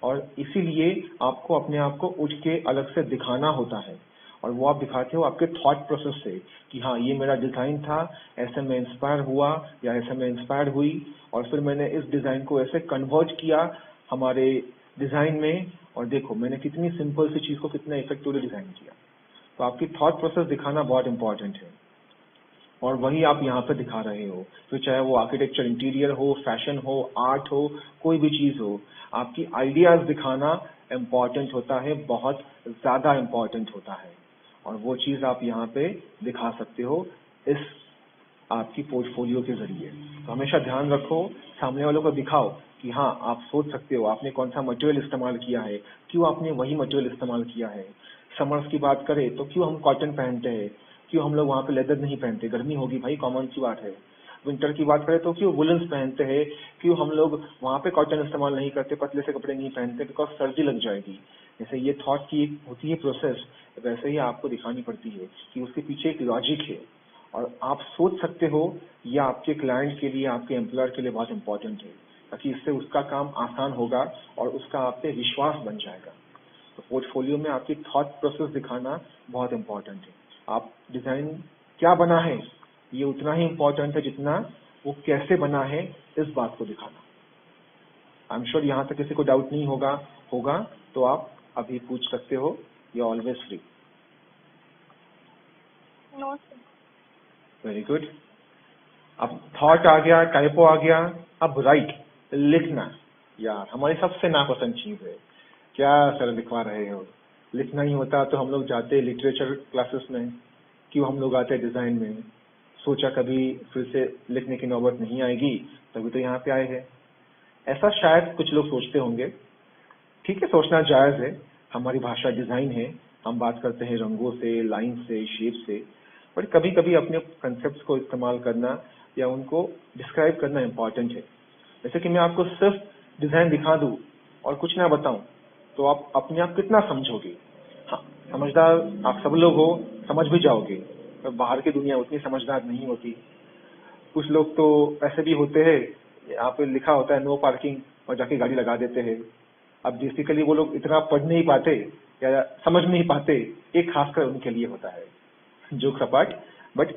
और इसीलिए आपको अपने आप को उठ के अलग से दिखाना होता है। और वो आप दिखाते हो आपके थॉट प्रोसेस से कि हाँ, ये मेरा डिजाइन था, ऐसे मैं इंस्पायर हुआ या ऐसे मैं इंस्पायर हुई, और फिर मैंने इस डिजाइन को ऐसे कन्वर्ट किया हमारे डिजाइन में, और देखो मैंने कितनी सिंपल सी चीज को कितना इफेक्टिवली डिजाइन किया। तो आपकी थॉट प्रोसेस दिखाना बहुत इंपॉर्टेंट है, और वही आप यहाँ पे दिखा रहे हो। तो चाहे वो आर्किटेक्चर, इंटीरियर हो, फैशन हो, आर्ट हो, कोई भी चीज हो, आपकी आइडियाज दिखाना इम्पोर्टेंट होता है, बहुत ज्यादा इम्पोर्टेंट होता है। और वो चीज आप यहाँ पे दिखा सकते हो इस आपकी पोर्टफोलियो के जरिए। तो हमेशा ध्यान रखो, सामने वालों को दिखाओ कि हाँ आप सोच सकते हो आपने कौन सा मटेरियल इस्तेमाल किया है, क्यों आपने वही मटेरियल इस्तेमाल किया है। समर्स की बात करें तो क्यों हम कॉटन पहनते हैं, क्यों हम लोग वहाँ पे लेदर नहीं पहनते, गर्मी होगी भाई, कॉमन सी बात है। विंटर की बात करें तो क्यों वुलन्स पहनते हैं, क्यों हम लोग वहाँ पे कॉटन इस्तेमाल नहीं करते, पतले से कपड़े नहीं पहनते, बिकॉज सर्दी लग जाएगी। जैसे ये थॉट की एक होती है प्रोसेस, वैसे ही आपको दिखानी पड़ती है कि उसके पीछे एक लॉजिक है और आप सोच सकते हो। यह आपके क्लाइंट के लिए, आपके एम्प्लॉयर के लिए बहुत इंपॉर्टेंट है, ताकि इससे उसका काम आसान होगा और उसका आप पे विश्वास बन जाएगा। तो पोर्टफोलियो में आपकी थॉट प्रोसेस दिखाना बहुत इंपॉर्टेंट है। आप डिजाइन क्या बना है ये उतना ही इम्पोर्टेंट है जितना वो कैसे बना है, इस बात को दिखाना। आई एम श्योर यहाँ तक किसी को डाउट नहीं होगा। होगा तो आप अभी पूछ सकते हो, you are always free. No sir. Very good. अब थॉट आ गया, टाइपो आ गया, अब राइट लिखना। यार हमारी सबसे नापसंद चीज है, क्या सर लिखवा रहे हो, लिखना ही होता तो हम लोग जाते लिटरेचर क्लासेस में, क्यों हम लोग आते डिजाइन में। सोचा कभी फिर से लिखने की नौबत नहीं आएगी, तभी तो यहाँ पे आए हैं। ऐसा शायद कुछ लोग सोचते होंगे। ठीक है, सोचना जायज है, हमारी भाषा डिजाइन है, हम बात करते हैं रंगों से, लाइन से, शेप से। पर कभी कभी अपने कंसेप्ट को इस्तेमाल करना या उनको डिस्क्राइब करना इम्पोर्टेंट है। जैसे कि मैं आपको सिर्फ डिजाइन दिखा दूं और कुछ ना बताऊं, तो आप अपने आप कितना समझोगे। हाँ, समझदार आप सब लोग हो, समझ भी जाओगे, पर बाहर की दुनिया उतनी समझदार नहीं होती। कुछ लोग तो ऐसे भी होते हैं, यहाँ पे लिखा होता है नो पार्किंग और जाके गाड़ी लगा देते हैं। अब बेसिकली वो लोग इतना पढ़ नहीं पाते या समझ नहीं पाते, एक खासकर उनके लिए होता है जो सपाट। बट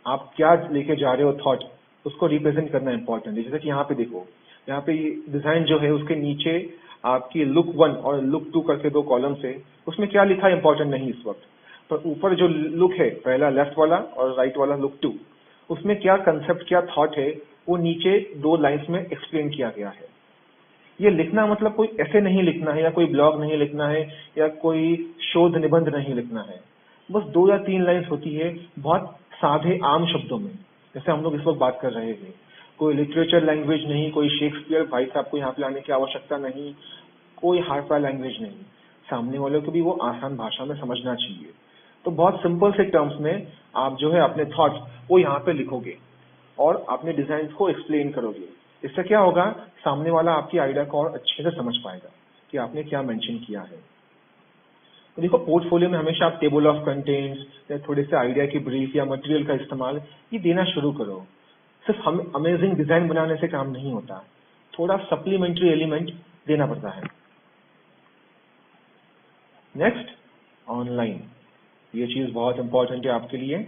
आप क्या लेके जा रहे हो थॉट, उसको रिप्रेजेंट करना इंपॉर्टेंट है। जैसे कि यहाँ पे देखो, यहाँ पे डिजाइन जो है उसके नीचे आपकी लुक 1 और लुक 2 करके दो कॉलम्स है, उसमें क्या लिखा है इंपॉर्टेंट नहीं इस वक्त। पर ऊपर जो लुक है, पहला लेफ्ट वाला और राइट वाला लुक 2, उसमें क्या कंसेप्ट, क्या थॉट है, वो नीचे 2 लाइंस में एक्सप्लेन किया गया है। ये लिखना मतलब कोई ऐसे नहीं लिखना है, या कोई ब्लॉग नहीं लिखना है, या कोई शोध निबंध नहीं लिखना है। बस 2 या 3 लाइंस होती है, बहुत सादे आम शब्दों में, जैसे हम लोग इस वक्त बात कर रहे हैं। कोई लिटरेचर लैंग्वेज नहीं, कोई शेक्सपियर भाई साहब को यहाँ पे लाने की आवश्यकता नहीं, कोई हाई-फाई लैंग्वेज नहीं। सामने वालों को भी वो आसान भाषा में समझना चाहिए। तो बहुत सिंपल से टर्म्स में आप जो है अपने थॉट्स वो यहाँ पे लिखोगे और अपने डिजाइन को एक्सप्लेन करोगे। इससे क्या होगा, सामने वाला आपकी आइडिया को और अच्छे से समझ पाएगा कि आपने क्या मेंशन किया है। तो देखो, पोर्टफोलियो में हमेशा आप टेबल ऑफ कंटेंट्स या थोड़े से आइडिया की ब्रीफ या मटेरियल का इस्तेमाल ये देना शुरू करो। सिर्फ हम अमेजिंग डिजाइन बनाने से काम नहीं होता, थोड़ा सप्लीमेंट्री एलिमेंट देना पड़ता है। Next, online. ये चीज बहुत इंपॉर्टेंट है आपके लिए,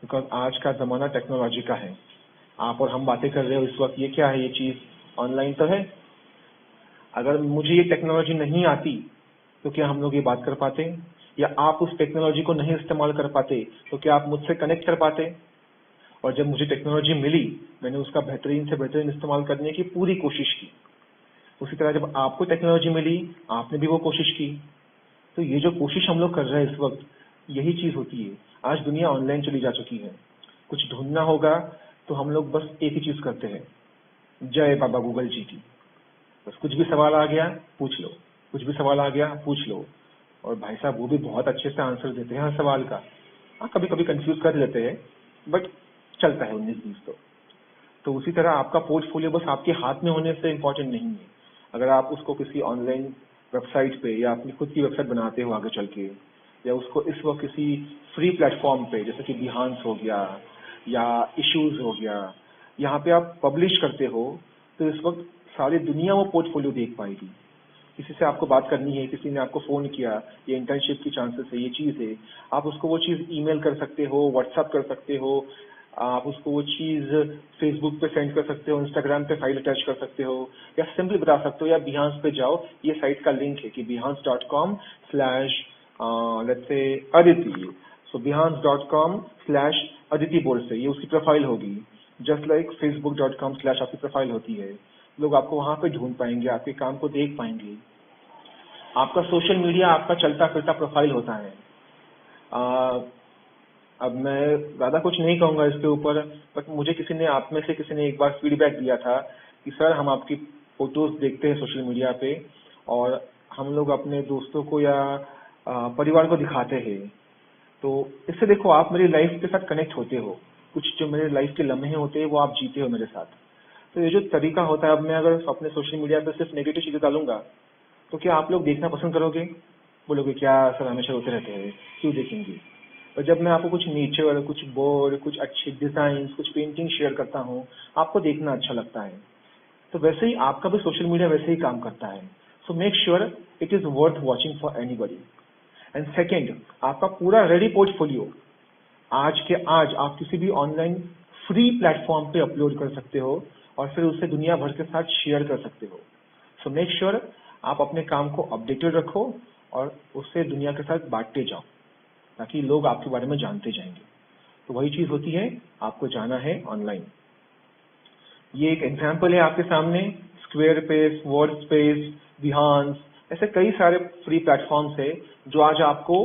बिकॉज आज का जमाना टेक्नोलॉजी का है। आप और हम बातें कर रहे हो इस वक्त, ये क्या है, ये चीज ऑनलाइन तो है। अगर मुझे ये टेक्नोलॉजी नहीं आती तो क्या हम लोग ये बात कर पाते, या आप उस टेक्नोलॉजी को नहीं इस्तेमाल कर पाते तो क्या आप मुझसे कनेक्ट कर पाते। और जब मुझे टेक्नोलॉजी मिली, मैंने उसका बेहतरीन से बेहतरीन इस्तेमाल करने की पूरी कोशिश की। उसी तरह जब आपको टेक्नोलॉजी मिली, आपने भी वो कोशिश की। तो ये जो कोशिश हम लोग कर रहे हैं इस वक्त, यही चीज होती है। आज दुनिया ऑनलाइन चली जा चुकी है। कुछ ढूंढना होगा तो हम लोग बस एक ही चीज करते हैं, जय बाबा गूगल जी की। बस कुछ भी सवाल आ गया पूछ लो, कुछ भी सवाल आ गया पूछ लो, और भाई साहब वो भी बहुत अच्छे से आंसर देते हैं हर सवाल का। हाँ, कभी कभी कंफ्यूज कर लेते हैं, बट चलता है 19-20 तो उसी तरह आपका पोर्टफोलियो बस आपके हाथ में होने से इम्पोर्टेंट नहीं है। अगर आप उसको किसी ऑनलाइन वेबसाइट पे या अपनी खुद की वेबसाइट बनाते हो आगे चल के, या उसको इस वक्त किसी फ्री प्लेटफॉर्म पे जैसे कि बिहांस हो गया या इश्यूज हो गया, यहाँ पे आप पब्लिश करते हो, तो इस वक्त सारी दुनिया वो पोर्टफोलियो देख पाएगी। किसी से आपको बात करनी है, किसी ने आपको फोन किया, ये इंटर्नशिप की चांसेस है, ये चीज है, आप उसको वो चीज ईमेल कर सकते हो, व्हाट्सएप कर सकते हो, आप उसको वो चीज फेसबुक पे सेंड कर सकते हो, इंस्टाग्राम पे फाइल अटैच कर सकते हो, या सिंपली बता सकते हो या बिहांस पे जाओ, ये साइट का लिंक है कि behance.com/let's say Aditi, so behance.com/Aditi बोल से ये उसकी प्रोफाइल होगी, जस्ट लाइक facebook.com/ आपकी प्रोफाइल होती है। लोग आपको वहां पे ढूंढ पाएंगे, आपके काम को देख पाएंगे। आपका सोशल मीडिया आपका चलता फिरता प्रोफाइल होता है। अब मैं ज्यादा कुछ नहीं कहूंगा इसके ऊपर, बट मुझे किसी ने, आप में से किसी ने एक बार फीडबैक दिया था कि सर हम आपकी फोटोज देखते हैं सोशल मीडिया पे और हम लोग अपने दोस्तों को या परिवार को दिखाते हैं, तो इससे देखो आप मेरी लाइफ के साथ कनेक्ट होते हो, कुछ जो मेरे लाइफ के लम्हे होते हैं वो आप जीते हो मेरे साथ। तो ये जो तरीका होता है, अब मैं अगर अपने सोशल मीडिया पे सिर्फ नेगेटिव चीजें डालूंगा तो क्या आप लोग देखना पसंद करोगे? बोलोगे क्या सर हमेशा होते रहते हैं, क्यों देखेंगे? और जब मैं आपको कुछ नेचर, कुछ बर्ड, कुछ अच्छे डिजाइन, कुछ पेंटिंग शेयर करता हूँ, आपको देखना अच्छा लगता है। तो वैसे ही आपका भी सोशल मीडिया वैसे ही काम करता है। So make sure it is worth watching for anybody. And second, आपका पूरा रेडी पोर्टफोलियो आज के आज आप किसी भी ऑनलाइन फ्री प्लेटफॉर्म पे अपलोड कर सकते हो और फिर उसे दुनिया भर के साथ शेयर कर सकते हो। सो मेक श्योर आप अपने काम को अपडेटेड रखो और उसे दुनिया के साथ बांटते जाओ, ताकि लोग आपके बारे में जानते जाएंगे। तो वही चीज होती है, आपको जाना है ऑनलाइन। ये एक एग्जाम्पल है आपके सामने, square pace, word space, Behance, ऐसे कई सारे फ्री प्लेटफॉर्म्स है जो आज आपको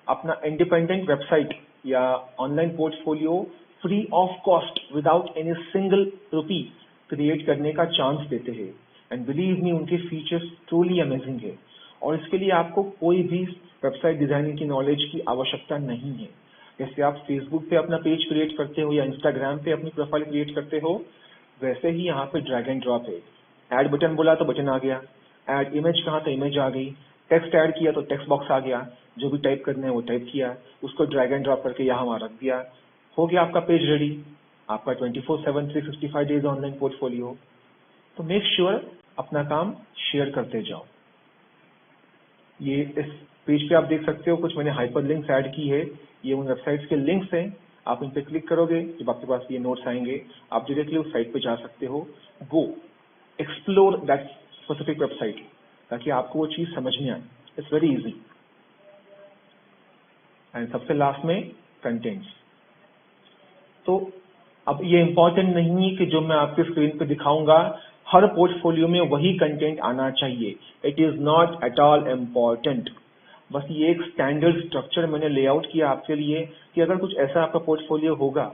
अपना इंडिपेंडेंट वेबसाइट या online portfolio free of cost without any single rupee create करने का चांस देते हैं। एंड बिलीव मी, उनके फीचर्स ट्रूली अमेजिंग है और इसके लिए आपको कोई भी वेबसाइट डिजाइनिंग की नॉलेज की आवश्यकता नहीं है। जैसे आप फेसबुक पे अपना पेज क्रिएट करते हो या इंस्टाग्राम पे अपनी प्रोफाइल क्रिएट करते हो, वैसे ही यहाँ पे ड्रैग एंड ड्रॉप है। ऐड बटन बोला तो बटन आ गया, ऐड इमेज कहा तो इमेज आ गई, टेक्स्ट ऐड किया तो टेक्स्ट बॉक्स आ गया, जो भी टाइप करना है वो टाइप किया, उसको ड्रैग एंड ड्रॉप करके यहाँ वहाँ रख दिया, हो गया आपका पेज रेडी, आपका 24/7 365 डेज ऑनलाइन पोर्टफोलियो। तो मेक श्योर अपना काम शेयर करते जाओ। ये इस पेज पे आप देख सकते हो, कुछ मैंने हाइपर लिंक्स ऐड की है, ये उन वेबसाइट्स के लिंक्स हैं। आप इन पे क्लिक करोगे, जब आपके पास ये नोट्स आएंगे आप डायरेक्टली उस साइट पे जा सकते हो। गो एक्सप्लोर दैट स्पेसिफिक वेबसाइट, ताकि आपको वो चीज समझ में आए। It's very easy. एंड सबसे लास्ट में कंटेंट्स। तो अब ये इंपॉर्टेंट नहीं है कि जो मैं आपके स्क्रीन पे दिखाऊंगा हर पोर्टफोलियो में वही कंटेंट आना चाहिए। It is not at all important. बस ये एक स्टैंडर्ड स्ट्रक्चर मैंने लेआउट किया आपके लिए कि अगर कुछ ऐसा आपका पोर्टफोलियो होगा,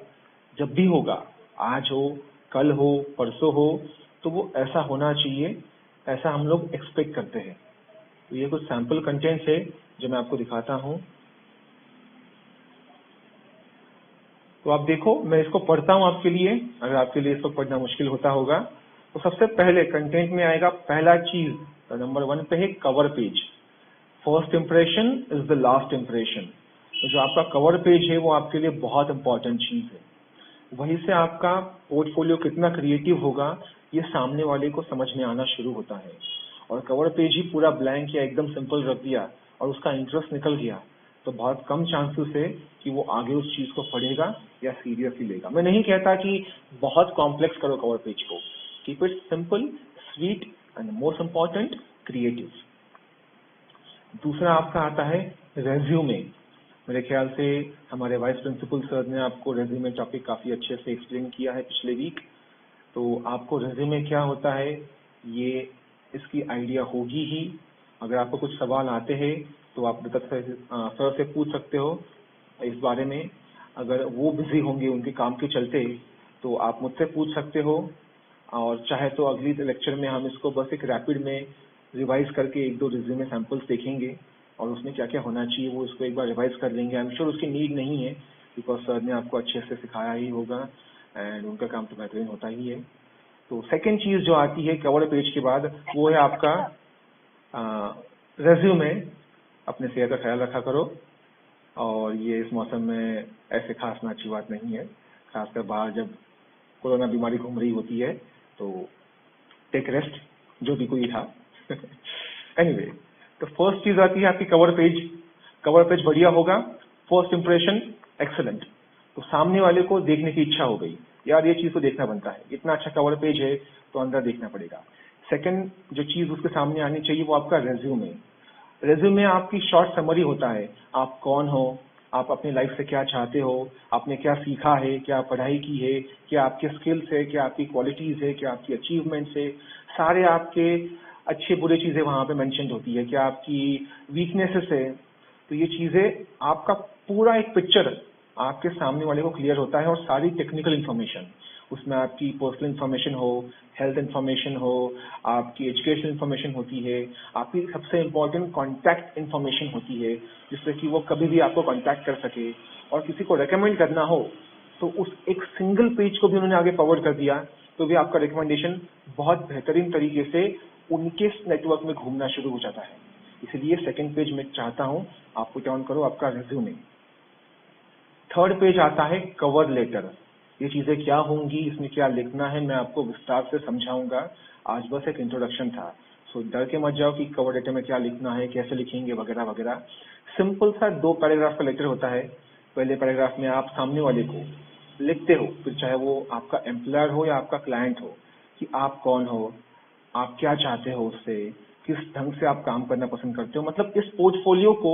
जब भी होगा, आज हो, कल हो, परसों हो, तो वो ऐसा होना चाहिए, ऐसा हम लोग एक्सपेक्ट करते हैं। तो ये कुछ सैंपल कंटेंट्स है जो मैं आपको दिखाता हूँ। तो आप देखो, मैं इसको पढ़ता हूं आपके लिए, अगर आपके लिए इसको पढ़ना मुश्किल होता होगा। तो सबसे पहले कंटेंट में आएगा पहला चीज, तो नंबर 1 पे है cover page. First impression is the last impression. तो जो आपका कवर पेज है वो आपके लिए बहुत इंपॉर्टेंट चीज है। वहीं से आपका पोर्टफोलियो कितना क्रिएटिव होगा ये सामने वाले को समझ में आना शुरू होता है। और कवर पेज ही पूरा ब्लैंक या एकदम सिंपल रख दिया और उसका इंटरेस्ट निकल गया, तो बहुत कम चांसेस है कि वो आगे उस चीज को पढ़ेगा या सीरियसली लेगा। मैं नहीं कहता कि बहुत कॉम्प्लेक्स करो कवर पेज को, keep it simple, sweet and most important creative. दूसरा आपका आता है रेज्यूमे। मेरे ख्याल से हमारे वाइस प्रिंसिपल सर ने आपको रेज्यूमे टॉपिक काफी अच्छे से एक्सप्लेन किया है पिछले वीक। तो आपको रेज्यूमे क्या होता है ये इसकी आइडिया होगी ही। अगर आपको कुछ सवाल आते हैं तो आप सर से पूछ सकते हो इस बारे में। अगर वो बिजी होंगे उनके काम के चलते तो आप मुझसे पूछ सकते हो, और चाहे तो अगली लेक्चर में हम इसको बस एक रैपिड में रिवाइज करके 1-2 रिज्यूमे सैंपल्स देखेंगे और उसमें क्या क्या होना चाहिए वो इसको एक बार रिवाइज कर लेंगे। आई एम श्योर उसकी नीड नहीं है, बिकॉज सर ने आपको अच्छे से सिखाया ही होगा एंड उनका काम तो बेहतरीन होता ही है। तो सेकंड चीज जो आती है कवर पेज के बाद वो है आपका रेज्यूमे। अपने सेहत का ख्याल रखा करो, और ये इस मौसम में ऐसे खांसना अच्छी बात नहीं है, खासकर बाहर जब कोरोना बीमारी घूम रही होती है। तो टेक रेस्ट, जो भी कोई था। एनीवे, तो फर्स्ट चीज आती है आपकी कवर पेज। कवर पेज बढ़िया होगा, फर्स्ट इंप्रेशन एक्सेलेंट, तो सामने वाले को देखने की इच्छा हो गई, यार ये चीज तो देखना बनता है, इतना अच्छा कवर पेज है तो अंदर देखना पड़ेगा। सेकंड जो चीज उसके सामने आनी चाहिए वो आपका रेज्यूमे। रेज्यूमे आपकी शॉर्ट समरी होता है, आप कौन हो, आप अपनी लाइफ से क्या चाहते हो, आपने क्या सीखा है, क्या पढ़ाई की है, क्या आपके स्किल्स है, क्या आपकी क्वालिटीज है, क्या आपकी अचीवमेंट्स है, सारे आपके अच्छे बुरे चीजें वहां पे मेंशन होती है, क्या आपकी वीकनेसेस है। तो ये चीजें आपका पूरा एक पिक्चर आपके सामने वाले को क्लियर होता है, और सारी टेक्निकल इन्फॉर्मेशन। उसमें आपकी पर्सनल इन्फॉर्मेशन हो, हेल्थ इन्फॉर्मेशन हो, आपकी एजुकेशनल इन्फॉर्मेशन होती है, आपकी सबसे इम्पोर्टेंट कॉन्टैक्ट इन्फॉर्मेशन होती है, जिससे कि वो कभी भी आपको कॉन्टैक्ट कर सके, और किसी को रेकमेंड करना हो तो उस एक सिंगल पेज को भी उन्होंने आगे फॉरवर्ड कर दिया तो भी आपका रिकमेंडेशन बहुत बेहतरीन तरीके से उनके नेटवर्क में घूमना शुरू हो जाता है। इसलिए सेकंड पेज में चाहता हूं आप पुट ऑन करो आपका रिज्यूमे। थर्ड पेज आता है कवर लेटर। ये चीजें क्या होंगी, इसमें क्या लिखना है, मैं आपको विस्तार से समझाऊंगा। आज बस एक इंट्रोडक्शन था, सो डर के मत जाओ कि कवर लेटर में क्या लिखना है, कैसे लिखेंगे वगैरह वगैरह। सिंपल सा 2 पैराग्राफ का लेटर होता है। पहले पैराग्राफ में आप सामने वाले को लिखते हो, फिर चाहे वो आपका एम्प्लॉयर हो या आपका क्लाइंट हो, कि आप कौन हो, आप क्या चाहते हो उससे, किस ढंग से आप काम करना पसंद करते हो। मतलब इस पोर्टफोलियो को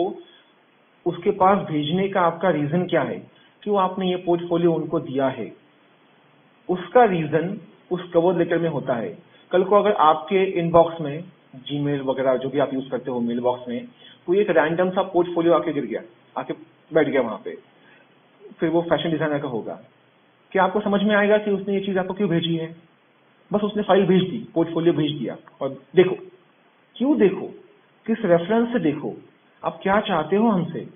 उसके पास भेजने का आपका रीजन क्या है, क्यों आपने ये पोर्टफोलियो उनको दिया है, उसका रीजन उस कवर लेटर में होता है। कल को अगर आपके इनबॉक्स में जीमेल वगैरह जो भी आप यूज करते हो मेल बॉक्स में कोई एक रैंडम सा पोर्टफोलियो आके गिर गया, आके बैठ गया वहां पे, फिर वो फैशन डिजाइनर का होगा, क्या आपको समझ में आएगा कि उसने ये चीज आपको क्यों भेजी है? बस उसने फाइल भेज दी, पोर्टफोलियो भेज दिया, और देखो, क्यों देखो, किस रेफरेंस से देखो, आप क्या चाहते हो हमसे।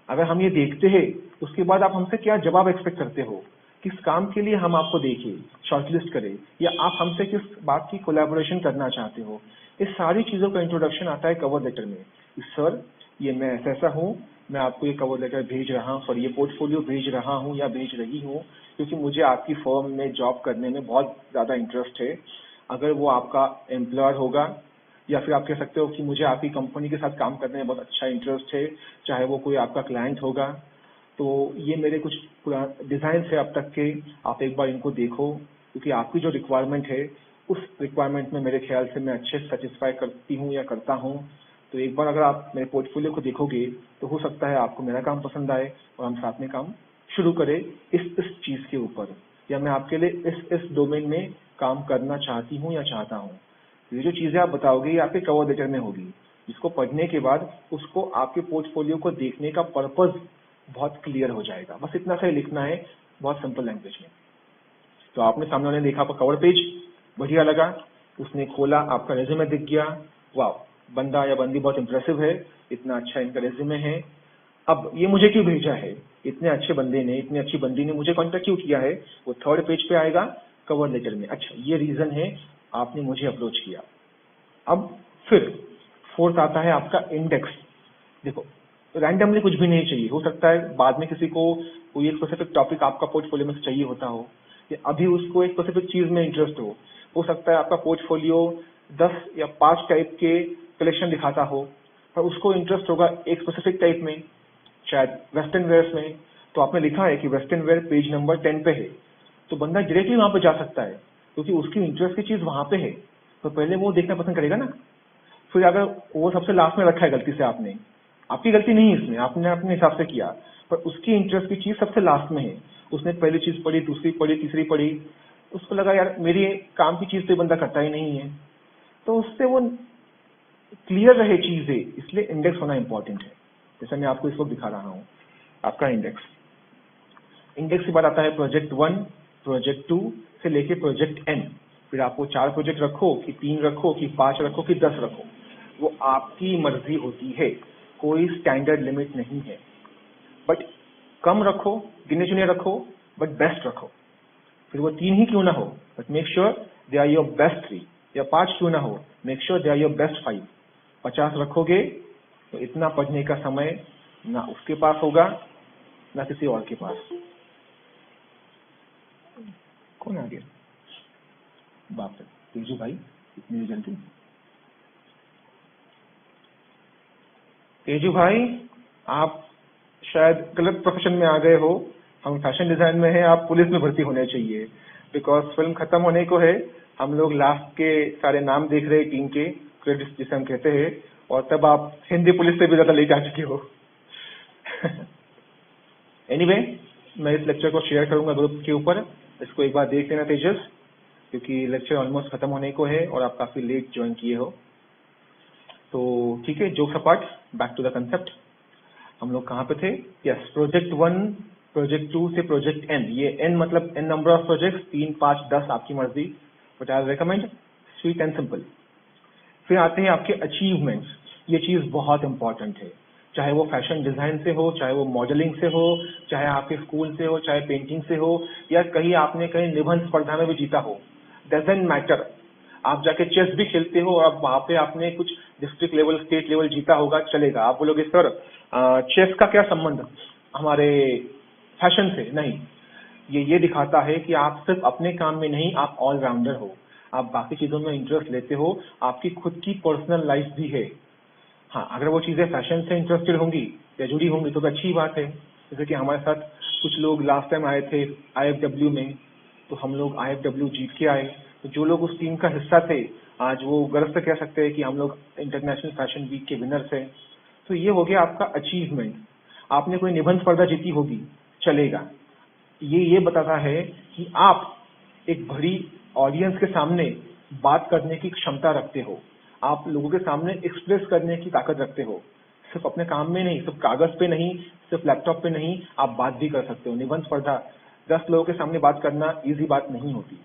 अगर हम ये देखते हैं उसके बाद आप हमसे क्या जवाब एक्सपेक्ट करते हो, किस काम के लिए हम आपको देखें, शॉर्टलिस्ट करें, या आप हमसे किस बात की कोलैबोरेशन करना चाहते हो। इस सारी चीजों का इंट्रोडक्शन आता है कवर लेटर में। सर, ये मैं ऐसा हूँ, मैं आपको ये कवर लेटर भेज रहा हूँ, और ये पोर्टफोलियो भेज रहा हूँ या भेज रही हूँ क्योंकि मुझे आपकी फर्म में जॉब करने में बहुत ज्यादा इंटरेस्ट है। अगर वो आपका एम्प्लॉयर होगा, या फिर आप कह सकते हो कि मुझे आपकी कंपनी के साथ काम करने में बहुत अच्छा इंटरेस्ट है, चाहे वो कोई आपका क्लाइंट होगा, तो ये मेरे कुछ डिजाइन है अब तक के, आप एक बार इनको देखो, क्योंकि आपकी जो रिक्वायरमेंट है उस रिक्वायरमेंट में मेरे ख्याल से मैं अच्छे से सेटिस्फाई करती हूँ या करता हूँ। तो एक बार अगर आप मेरे पोर्टफोलियो को देखोगे तो हो सकता है आपको मेरा काम पसंद आए और हम साथ में काम शुरू करें इस चीज के ऊपर, या मैं आपके लिए इस डोमेन में काम करना चाहती हूँ या चाहता हूँ। ये जो चीजें आप बताओगे ये आपके कवर लेटर में होगी, जिसको पढ़ने के बाद उसको आपके पोर्टफोलियो को देखने का पर्पज बहुत क्लियर हो जाएगा। बस इतना सा ही लिखना है, बहुत सिंपल लैंग्वेज में। तो आपने सामने वाले ने देखा आपका कवर पेज, बढ़िया लगा, उसने खोला, आपका रेज्यूमे दिख गया, वाह, बंदा या बंदी बहुत इंप्रेसिव है, इतना अच्छा इनका रेज्यूमे है। अब ये मुझे क्यों भेजा है, इतने अच्छे बंदे ने, इतनी अच्छी बंदी ने मुझे कॉन्टेक्ट क्यों किया है, वो थर्ड पेज पे आएगा कवर लेटर में। अच्छा, ये रीजन है आपने मुझे अप्रोच किया। अब फिर फोर्थ आता है आपका इंडेक्स। देखो, रैंडमली कुछ भी नहीं चाहिए, हो सकता है बाद में किसी को कोई एक स्पेसिफिक टॉपिक आपका पोर्टफोलियो में चाहिए होता हो, या अभी उसको एक स्पेसिफिक चीज में इंटरेस्ट हो सकता है आपका पोर्टफोलियो 10 या 5 टाइप के कलेक्शन दिखाता हो, पर उसको इंटरेस्ट होगा एक स्पेसिफिक टाइप में, शायद वेस्टर्न वेयर में, तो आपने लिखा है कि वेस्टर्न वेयर पेज नंबर 10 पे है, तो बंदा डायरेक्टली वहां पे जा सकता है क्योंकि उसकी इंटरेस्ट की चीज वहां पे है, तो पहले वो देखना पसंद करेगा ना। फिर अगर वो सबसे लास्ट में रखा है गलती से, आपने, आपकी गलती नहीं है इसमें, आपने अपने हिसाब से किया, पर उसकी इंटरेस्ट की चीज सबसे लास्ट में है, उसने पहली चीज पढ़ी, दूसरी पढ़ी, तीसरी पढ़ी, उसको लगा यार मेरी काम की चीज तो बंदा करता ही नहीं है, तो उससे वो क्लियर रहे चीजें, इसलिए इंडेक्स होना इंपॉर्टेंट है। जैसा मैं आपको इस वक्त दिखा रहा हूँ आपका इंडेक्स। इंडेक्स के बाद आता है प्रोजेक्ट 1, प्रोजेक्ट 2 से लेके प्रोजेक्ट एन। फिर आपको 4 प्रोजेक्ट रखो कि 3 रखो कि 5 रखो कि 10 रखो, वो आपकी मर्जी होती है, कोई स्टैंडर्ड लिमिट नहीं है। बट कम रखो, गिने चुने रखो, बट बेस्ट रखो। फिर वो 3 ही क्यों ना हो, but make sure they are your best 3, या 5 क्यों ना हो, make sure they are your best 5। 50 रखोगे तो इतना पढ़ने का समय ना उसके पास होगा ना किसी और के पास। कौन आ गया? बाप रे, तेजू भाई, इतनी जल्दी? तेजू भाई, आप शायद गलत प्रोफेशन में आ गए हो। हम फैशन डिजाइन में हैं, आप पुलिस में भर्ती होने चाहिए, बिकॉज फिल्म खत्म होने को है। हम लोग लास्ट के सारे नाम देख रहे हैं टीम के, क्रेडिट्स जिसे हम कहते हैं, और तब आप हिंदी पुलिस से भी ज्यादा लेट आ चुके हो। एनीवे, मैं इस लेक्चर को शेयर करूंगा ग्रुप के ऊपर, इसको एक बार देख लेना तेजस, क्योंकि लेक्चर ऑलमोस्ट खत्म होने को है और आप काफी लेट ज्वाइन किए हो। तो ठीक है, jokes apart, back to the concept. हम लोग कहाँ पे थे? यस, प्रोजेक्ट 1, प्रोजेक्ट 2 से प्रोजेक्ट एन, ये एन मतलब एन नंबर ऑफ प्रोजेक्ट्स, 3, 5, 10 आपकी मर्जी, but I recommend sweet and simple. फिर आते हैं आपके अचीवमेंट्स। ये चीज बहुत इंपॉर्टेंट है, चाहे वो फैशन डिजाइन से हो, चाहे वो मॉडलिंग से हो, चाहे आपके स्कूल से हो, चाहे पेंटिंग से हो, या कहीं आपने कहीं निबंध स्पर्धा में भी जीता हो, डजेंट मैटर। आप जाके चेस भी खेलते हो और वहां पे आपने कुछ डिस्ट्रिक्ट लेवल, स्टेट लेवल जीता होगा, चलेगा। आप बोलोगे सर चेस का क्या संबंध हमारे फैशन से? नहीं, ये दिखाता है कि आप सिर्फ अपने काम में नहीं, आप ऑलराउंडर हो, आप बाकी चीजों में इंटरेस्ट लेते हो, आपकी खुद की पर्सनल लाइफ भी है। हाँ, अगर वो चीजें फैशन से इंटरेस्टेड होंगी या जुड़ी होंगी तो अच्छी बात है। जैसे कि हमारे साथ कुछ लोग लास्ट टाइम आए थे IFW में, तो हम लोग IFW जीत के आए। तो जो लोग उस टीम का हिस्सा थे, आज वो गर्व से कह सकते हैं कि हम लोग इंटरनेशनल फैशन वीक के विनर्स हैं। तो ये हो गया आपका अचीवमेंट। आपने कोई निबंध स्पर्धा जीती होगी, चलेगा। ये बताता है कि आप एक बड़ी ऑडियंस के सामने बात करने की क्षमता रखते हो, आप लोगों के सामने एक्सप्रेस करने की ताकत रखते हो। सिर्फ अपने काम में नहीं, सिर्फ कागज पे नहीं, सिर्फ लैपटॉप पे नहीं, आप बात भी कर सकते हो। निबंध स्पर्धा 10 लोगों के सामने बात करना इजी बात नहीं होती।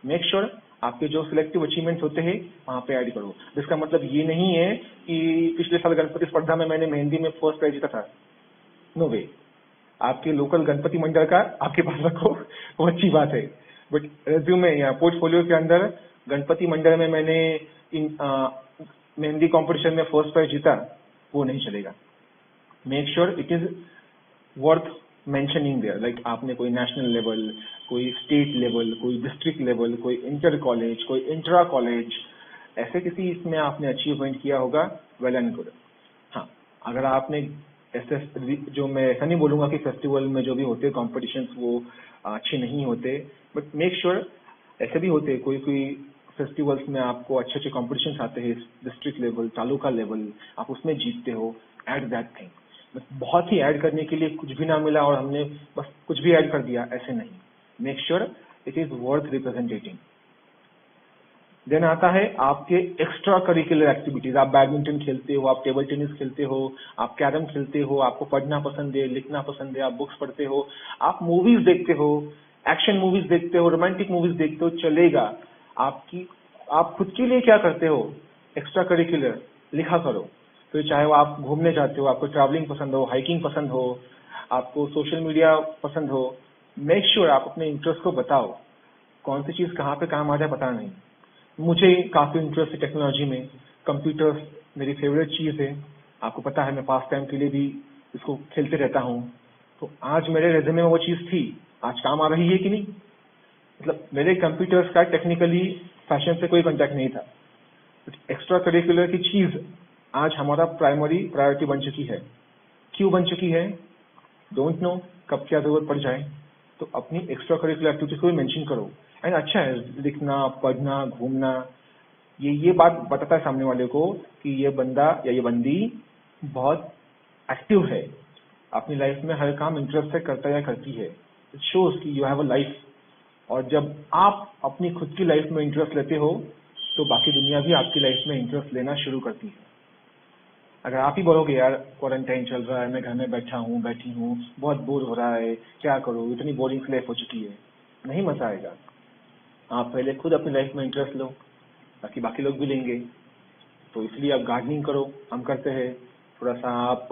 मेक श्योर आपके जो सिलेक्टिव अचीवमेंट्स होते हैं वहां पे ऐड करो। जिसका मतलब ये नहीं है कि पिछले साल गणपति स्पर्धा में मैंने मेहंदी में फर्स्ट प्राइज जीता था, नो वे। आपके लोकल गणपति मंडल का आपके पास रखो, वो अच्छी बात है, बट रेज्यूमे या पोर्टफोलियो के अंदर गणपति मंडल में मैंने मेहंदी कंपटीशन में फर्स्ट प्राइज जीता, वो नहीं चलेगा। Make sure it is worth mentioning there, like आपने कोई नेशनल लेवल, कोई स्टेट लेवल, कोई डिस्ट्रिक्ट लेवल, कोई इंटर कॉलेज, कोई इंट्रा कॉलेज, ऐसे किसी इसमें आपने अचीवमेंट किया होगा, वेल एंड गुड। हाँ, अगर आपने ऐसे, जो मैं ऐसा नहीं बोलूंगा कि फेस्टिवल में जो भी होते हैं कॉम्पिटिशन्स वो अच्छे नहीं होते, बट मेक श्योर ऐसे भी होते, कोई फेस्टिवल्स में आपको अच्छे अच्छे कॉम्पिटिशन्स आते हैं, डिस्ट्रिक्ट लेवल, तालुका लेवल, आप उसमें जीतते हो, ऐड दैट थिंग। बस बहुत ही ऐड करने के लिए कुछ भी ना मिला और हमने बस कुछ भी ऐड कर दिया, ऐसे नहीं। Make sure it is worth representing. Then आता है आपके एक्स्ट्रा करिकुलर एक्टिविटीज। आप बैडमिंटन खेलते हो, आप टेबल टेनिस खेलते हो, आप कैरम खेलते हो, आपको पढ़ना पसंद है, लिखना पसंद है, आप बुक्स पढ़ते हो, आप मूवीज देखते हो, एक्शन मूवीज देखते हो, रोमांटिक मूवीज देखते हो, चलेगा। आप खुद के लिए क्या करते हो एक्स्ट्रा करिकुलर, लिखा करो। तो चाहे वो आप घूमने जाते हो, आपको ट्रैवलिंग पसंद हो, हाइकिंग पसंद हो, आपको सोशल मीडिया पसंद हो, मेक श्योर आप अपने इंटरेस्ट को बताओ। कौन सी चीज कहाँ पे काम आ जाए पता नहीं। मुझे काफी इंटरेस्ट है टेक्नोलॉजी में, कंप्यूटर्स मेरी फेवरेट चीज है, आपको पता है मैं पास टाइम के लिए भी इसको खेलते रहता हूँ। तो आज मेरे रेज्यूमे में वो चीज थी, आज काम आ रही है कि नहीं? मतलब मेरे कंप्यूटर्स का टेक्निकली फैशन से कोई कांटेक्ट नहीं था, एक्स्ट्रा करिकुलर की चीज आज हमारा प्राइमरी प्रायोरिटी बन चुकी है। क्यों बन चुकी है? डोंट नो, कब क्या जरूरत पड़ जाए। तो अपनी एक्स्ट्रा करिकुलर एक्टिविटीज को भी मेंशन करो। एंड अच्छा है लिखना, पढ़ना, घूमना, ये बात बताता है सामने वाले को कि ये बंदा या ये बंदी बहुत एक्टिव है, अपनी लाइफ में हर काम इंटरेस्ट से करता या करती है। इट शोज कि यू हैव अ लाइफ। और जब आप अपनी खुद की लाइफ में इंटरेस्ट लेते हो तो बाकी दुनिया भी आपकी लाइफ में इंटरेस्ट लेना शुरू करती है। अगर आप ही बोलोगे यार क्वारंटाइन चल रहा है, मैं घर में बैठा हूँ, बैठी हूँ, बहुत बोर हो रहा है, क्या करूँ, इतनी बोरिंग लाइफ हो चुकी है, नहीं मजा आएगा। आप पहले खुद अपनी लाइफ में इंटरेस्ट लो, ताकि बाकी लोग भी लेंगे। तो इसलिए आप गार्डनिंग करो, हम करते हैं, थोड़ा सा आप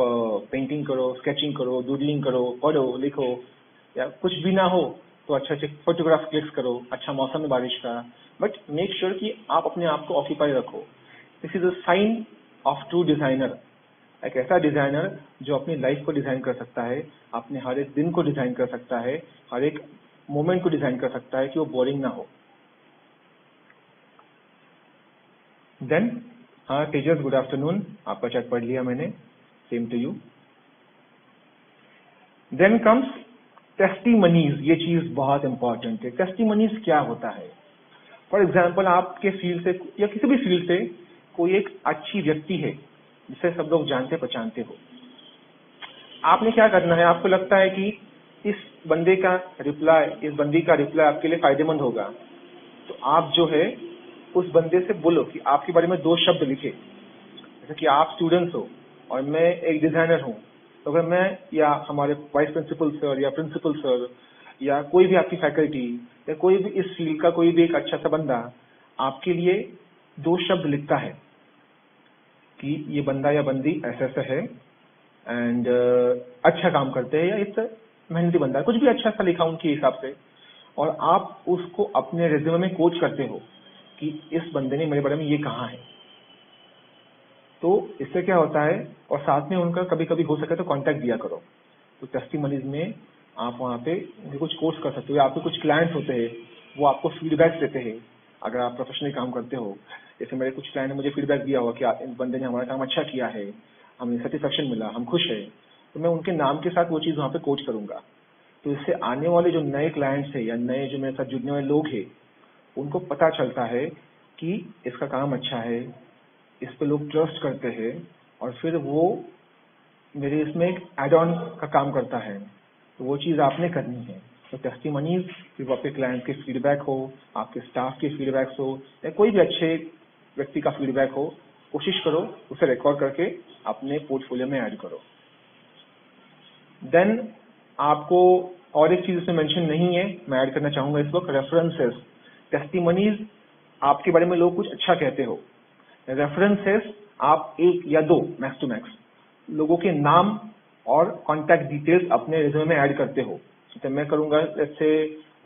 पेंटिंग करो, स्केचिंग करो, डूडलिंग करो, पढ़ो, लिखो, या कुछ भी ना हो तो अच्छे अच्छे फोटोग्राफ क्लिक्स करो, अच्छा मौसम है बारिश का, बट मेक श्योर कि आप अपने आप को ऑक्यूपाई रखो। This is a sign of true designer. एक ऐसा डिजाइनर जो अपनी लाइफ को डिजाइन कर सकता है, अपने हर एक दिन को डिजाइन कर सकता है, हर एक मोमेंट को डिजाइन कर सकता है कि वो बोरिंग ना हो। देन हाँ टीचर्स, गुड आफ्टरनून, आपका चैट पढ़ लिया मैंने, same to you. Then comes testimonies. ये चीज बहुत इंपॉर्टेंट है। टेस्टिमनीज क्या होता है? फॉर एग्जाम्पल आपके फील्ड से या किसी भी फील्ड से कोई एक अच्छी व्यक्ति है जिसे सब लोग जानते पहचानते हो, आपने क्या करना है? आपको लगता है कि इस बंदी का रिप्लाई आपके लिए फायदेमंद होगा, तो आप जो है उस बंदे से बोलो कि आपके बारे में 2 शब्द लिखे। जैसे कि आप स्टूडेंट्स हो और मैं एक डिजाइनर हूँ, तो अगर मैं या हमारे वाइस प्रिंसिपल सर या प्रिंसिपल सर या कोई भी आपकी फैकल्टी या कोई भी इस फील्ड का कोई भी एक अच्छा सा बंदा आपके लिए 2 शब्द लिखता है कि ये बंदा या बंदी ऐसा ऐसा है एंड अच्छा काम करते हैं या इस मेहनती बंदा है, कुछ भी अच्छा सा लिखा उनके हिसाब से, और आप उसको अपने रिज्यूमे में कोच करते हो कि इस बंदे ने मेरे बारे में ये कहा है, तो इससे क्या होता है, और साथ में उनका कभी कभी हो सके तो कांटेक्ट दिया करो। तो टेस्टिमनीज में आप वहाँ पे कुछ कोर्स कर सकते हो, या आपके कुछ क्लाइंट्स होते हैं वो आपको फीडबैक देते हैं अगर आप प्रोफेशनली काम करते हो। जैसे मेरे कुछ क्लाइंट ने मुझे फीडबैक दिया हुआ कि इस बंदे ने हमारा काम अच्छा किया है, हमें सेटिस्फेक्शन मिला, हम खुश हैं, तो मैं उनके नाम के साथ वो चीज़ वहाँ पे कोच करूंगा। तो इससे आने वाले जो नए क्लाइंट्स है या नए जो मेरे साथ जुड़ने वाले लोग हैं उनको पता चलता है कि इसका काम अच्छा है, इस पे लोग ट्रस्ट करते हैं, और फिर वो मेरे इसमें एक एड ऑन का काम करता है। तो वो चीज़ आपने करनी है। तो टेस्टिमनीज फिर वो आपके क्लाइंट के फीडबैक हो, आपके स्टाफ के फीडबैक्स हो, या कोई भी अच्छे व्यक्ति का फीडबैक हो, कोशिश करो उसे रिकॉर्ड करके अपने पोर्टफोलियो में ऐड करो। देन आपको और एक चीज इसमें मेंशन नहीं है, मैं ऐड करना चाहूंगा इस वक्त, रेफरेंसेस। टेस्टिमनीज आपके बारे में लोग कुछ अच्छा कहते हो, रेफरेंसेस आप 1 या 2 मैक्स टू मैक्स लोगों के नाम और कॉन्टैक्ट डिटेल्स अपने रिज्यूमे में ऐड करते हो। तो मैं करूंगा जैसे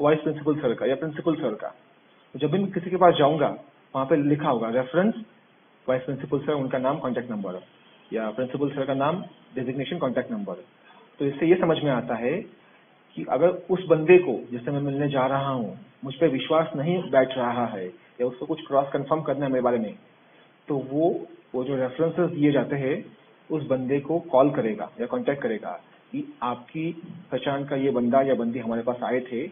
वाइस प्रिंसिपल सर का या प्रिंसिपल सर का, तो जब भी मैं किसी के पास जाऊंगा वहां पे लिखा होगा रेफरेंस वाइस प्रिंसिपल सर, उनका नाम कॉन्टैक्ट नंबर, या प्रिंसिपल सर का नाम डेजिग्नेशन कॉन्टैक्ट नंबर। तो इससे ये समझ में आता है कि अगर उस बंदे को जिससे मैं मिलने जा रहा हूँ मुझ पर विश्वास नहीं बैठ रहा है या उसको कुछ क्रॉस कंफर्म करना है मेरे बारे में, तो वो जो रेफरेंसेस दिए जाते हैं उस बंदे को कॉल करेगा या कांटेक्ट करेगा कि आपकी पहचान का ये बंदा या बंदी हमारे पास आए थे,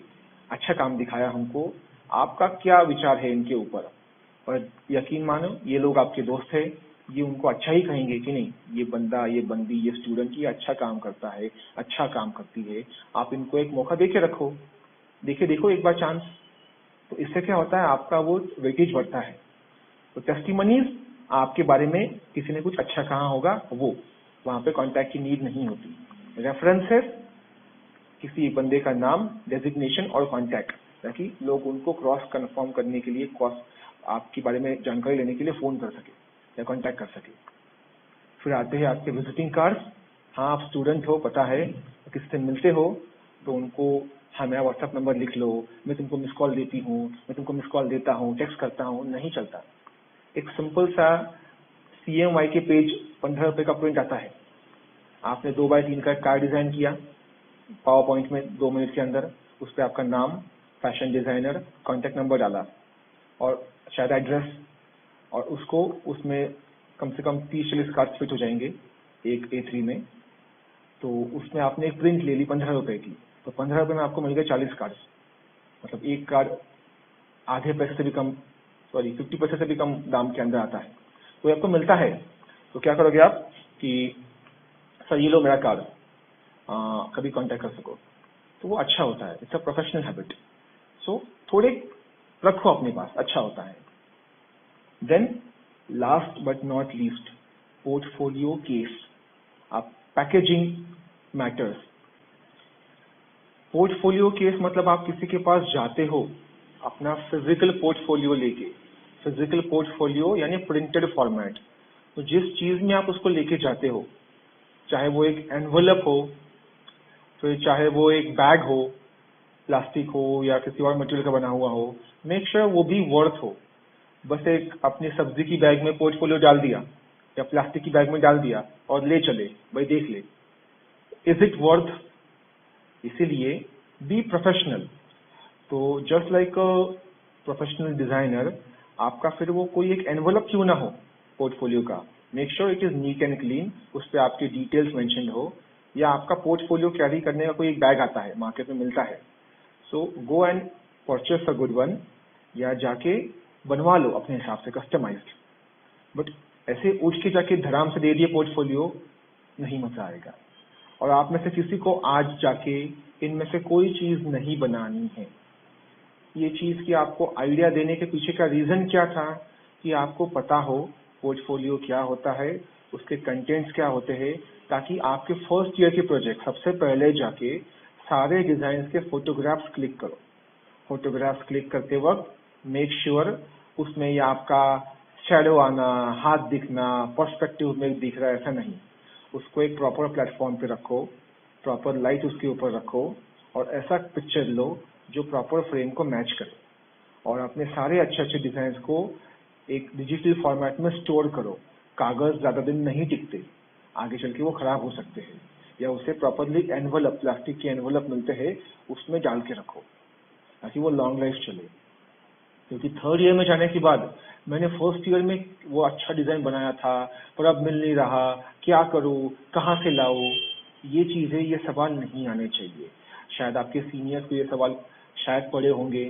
अच्छा काम दिखाया हमको, आपका क्या विचार है इनके ऊपर। और यकीन मानो ये लोग आपके दोस्त है, ये उनको अच्छा ही कहेंगे कि नहीं ये बंदा ये बंदी ये स्टूडेंट ये अच्छा काम करता है, अच्छा काम करती है, आप इनको एक मौका देके रखो, देखो एक बार चांस। तो इससे क्या होता है, आपका वो वेटेज बढ़ता है। तो टेस्टिमनीज आपके बारे में किसी ने कुछ अच्छा कहा होगा, वो वहां पे कांटेक्ट की नीड नहीं होती। रेफरेंसेस किसी एक बंदे का नाम, डेजिग्नेशन और कांटेक्ट, ताकि लोग उनको क्रॉस कंफर्म करने के लिए, क्रॉस आपके बारे में जानकारी लेने के लिए फोन कर सके या कांटेक्ट कर सके। फिर आते हैं आपके विजिटिंग कार्ड्स। हाँ आप स्टूडेंट हो, पता है, किसी से मिलते हो तो उनको हाँ मेरा व्हाट्सएप नंबर लिख लो, मैं तुमको मिस कॉल देती हूँ, मैं तुमको मिस कॉल देता हूँ, टेक्स्ट करता हूँ, नहीं चलता। एक सिंपल सा CMY के पेज 15 रुपए का प्रिंट आता है, आपने 2x3 का कार्ड डिजाइन किया पावर पॉइंट में 2 मिनट के अंदर, उस पर आपका नाम, फैशन डिजाइनर, कॉन्टेक्ट नंबर डाला और शायद एड्रेस, और उसको उसमें कम से कम 30-40 कार्ड फिट हो जाएंगे एक A3 में। तो उसमें आपने एक प्रिंट ले ली 15 रुपए की, तो 15 रुपए में आपको मिल गए 40 कार्ड, मतलब एक कार्ड आधे पैसे से भी कम, सॉरी 50 पैसे से भी कम दाम के अंदर आता है। तो आपको मिलता है तो क्या करोगे आप कि सर ये लो मेरा कार्ड, कभी कांटेक्ट कर सको, तो वो अच्छा होता है। It's a professional habit. So थोड़े रखो अपने पास, अच्छा होता है। Then last but not least, portfolio case. आप पैकेजिंग मैटर्स। पोर्टफोलियो केस मतलब आप किसी के पास जाते हो अपना फिजिकल पोर्टफोलियो लेके, फिजिकल पोर्टफोलियो यानी प्रिंटेड फॉर्मेट। तो जिस चीज में आप उसको लेके जाते हो, चाहे वो एक एनवलप हो, फिर चाहे वो एक बैग हो, प्लास्टिक हो या किसी और मटेरियल का बना हुआ हो, मेक श्योर वो भी वर्थ हो। बस एक अपनी सब्जी की बैग में पोर्टफोलियो डाल दिया या प्लास्टिक की बैग में डाल दिया और ले चले, भाई देख ले, इज इट वर्थ। इसीलिए बी प्रोफेशनल। तो just like a professional designer, आपका फिर वो कोई एक एनवलप क्यों ना हो पोर्टफोलियो का, make sure it is neat and clean, उस पर आपकी डिटेल्स मेंशन हो। या आपका पोर्टफोलियो कैरी करने का कोई एक बैग आता है, मार्केट में मिलता है, so go and purchase a good one, या जाके बनवा लो अपने हिसाब से कस्टमाइज्ड। बट ऐसे उठ के जाके धड़ाम से दे दिए पोर्टफोलियो, नहीं मजा आएगा। और आप में से किसी को आज जाके इनमें से कोई चीज नहीं बनानी है। ये चीज की आपको आइडिया देने के पीछे का रीजन क्या था कि आपको पता हो पोर्टफोलियो क्या होता है, उसके कंटेंट्स क्या होते हैं, ताकि आपके फर्स्ट ईयर के प्रोजेक्ट सबसे पहले जाके सारे डिजाइन के फोटोग्राफ्स क्लिक करो। फोटोग्राफ्स क्लिक करते वक्त मेक श्योर उसमें ये आपका शैडो आना, हाथ दिखना, पर्सपेक्टिव में दिख रहा है, ऐसा नहीं। उसको एक प्रॉपर प्लेटफॉर्म पे रखो, प्रॉपर लाइट उसके ऊपर रखो और ऐसा पिक्चर लो जो प्रॉपर फ्रेम को मैच करे। और अपने सारे अच्छे अच्छे डिजाइन को एक डिजिटल फॉर्मेट में स्टोर करो। कागज ज्यादा दिन नहीं टिकते, आगे चल के वो खराब हो सकते हैं। या उसे प्रॉपरली एनवलप, प्लास्टिक के एनवलप मिलते हैं, उसमें डाल के रखो ताकि वो लॉन्ग लाइफ चले। क्योंकि थर्ड ईयर में जाने के बाद मैंने फर्स्ट ईयर में वो अच्छा डिजाइन बनाया था पर अब मिल नहीं रहा, क्या करूं, कहाँ से लाऊं, ये चीजें, ये सवाल नहीं आने चाहिए। शायद आपके सीनियर्स को ये सवाल शायद पड़े होंगे,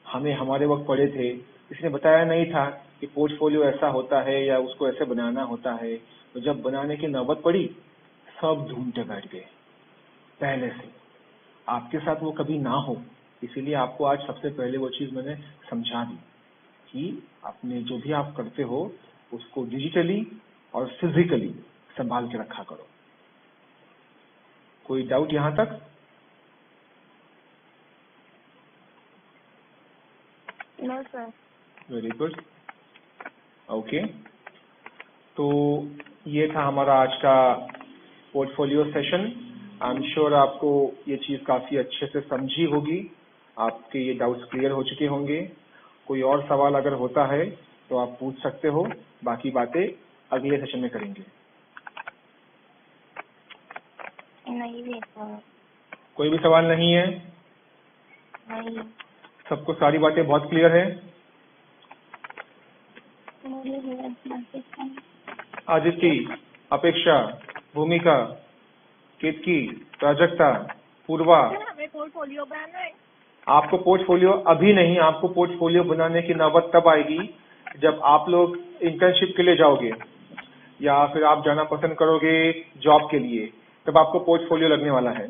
हमें हमारे वक्त पड़े थे, इसने बताया नहीं था कि पोर्टफोलियो ऐसा होता है या उसको ऐसे बनाना होता है। तो जब बनाने की नौबत पड़ी सब ढूंढते बैठ गए पहले से। आपके साथ वो कभी ना हो, इसीलिए आपको आज सबसे पहले वो चीज मैंने समझा दी कि आपने जो भी आप करते हो उसको डिजिटली और फिजिकली संभाल के रखा करो। कोई डाउट यहां तक? No sir. Very good, okay. तो ये था हमारा आज का portfolio session. I am sure आपको ये चीज काफी अच्छे से समझी होगी, आपके ये डाउट्स क्लियर हो चुके होंगे। कोई और सवाल अगर होता है तो आप पूछ सकते हो, बाकी बातें अगले सेशन में करेंगे। नहीं सर। कोई भी सवाल नहीं है? नहीं। सबको सारी बातें बहुत क्लियर है? आदित्य, अपेक्षा, भूमिका, केतकी, प्राजक्ता, पूर्वा, हमें पोर्टफोलियो बनाना है। आपको पोर्टफोलियो अभी नहीं, आपको पोर्टफोलियो बनाने की नौबत तब आएगी जब आप लोग इंटर्नशिप के लिए जाओगे या फिर आप जाना पसंद करोगे जॉब के लिए, तब आपको पोर्टफोलियो लगने वाला है।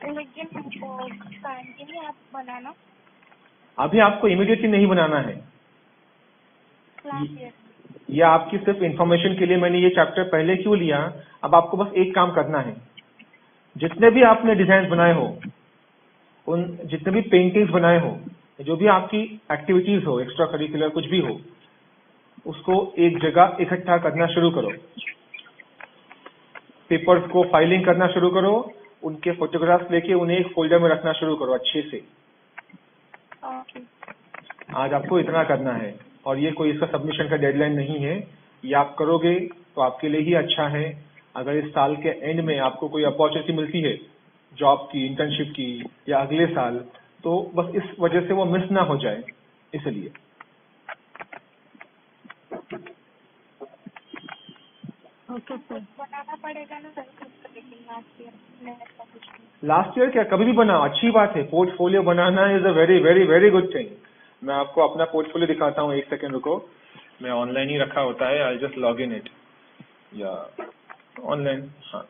लेकिन हमको टाइम के लिए आप बनाना। अभी आपको इमीडिएटली नहीं बनाना है। यह आपकी सिर्फ इंफॉर्मेशन के लिए मैंने ये चैप्टर पहले क्यों लिया। अब आपको बस एक काम करना है, जितने भी आपने डिजाइन बनाए हो, उन जितने भी पेंटिंग्स बनाए हो, जो भी आपकी एक्टिविटीज हो, एक्स्ट्रा करिकुलर कुछ भी हो, उसको एक जगह इकट्ठा करना शुरू करो। पेपर्स को फाइलिंग करना शुरू करो, उनके फोटोग्राफ्स लेके उन्हें एक फोल्डर में रखना शुरू करो अच्छे से। आज आपको इतना करना है और ये कोई इसका सबमिशन का डेडलाइन नहीं है। ये आप करोगे तो आपके लिए ही अच्छा है। अगर इस साल के एंड में आपको कोई अपॉर्चुनिटी मिलती है जॉब की, इंटर्नशिप की या अगले साल, तो बस इस वजह से वो मिस ना हो जाए, इसलिए। Okay sir. बनाना पड़ेगा ना सर, लास्ट ईयर क्या, कभी भी बनाओ, अच्छी बात है। Portfolio banana is a very very very good thing. मैं आपको अपना पोर्टफोलियो दिखाता हूँ, एक सेकेंड रुको। मैं ऑनलाइन ही रखा होता है, I just log in it या ऑनलाइन। हाँ,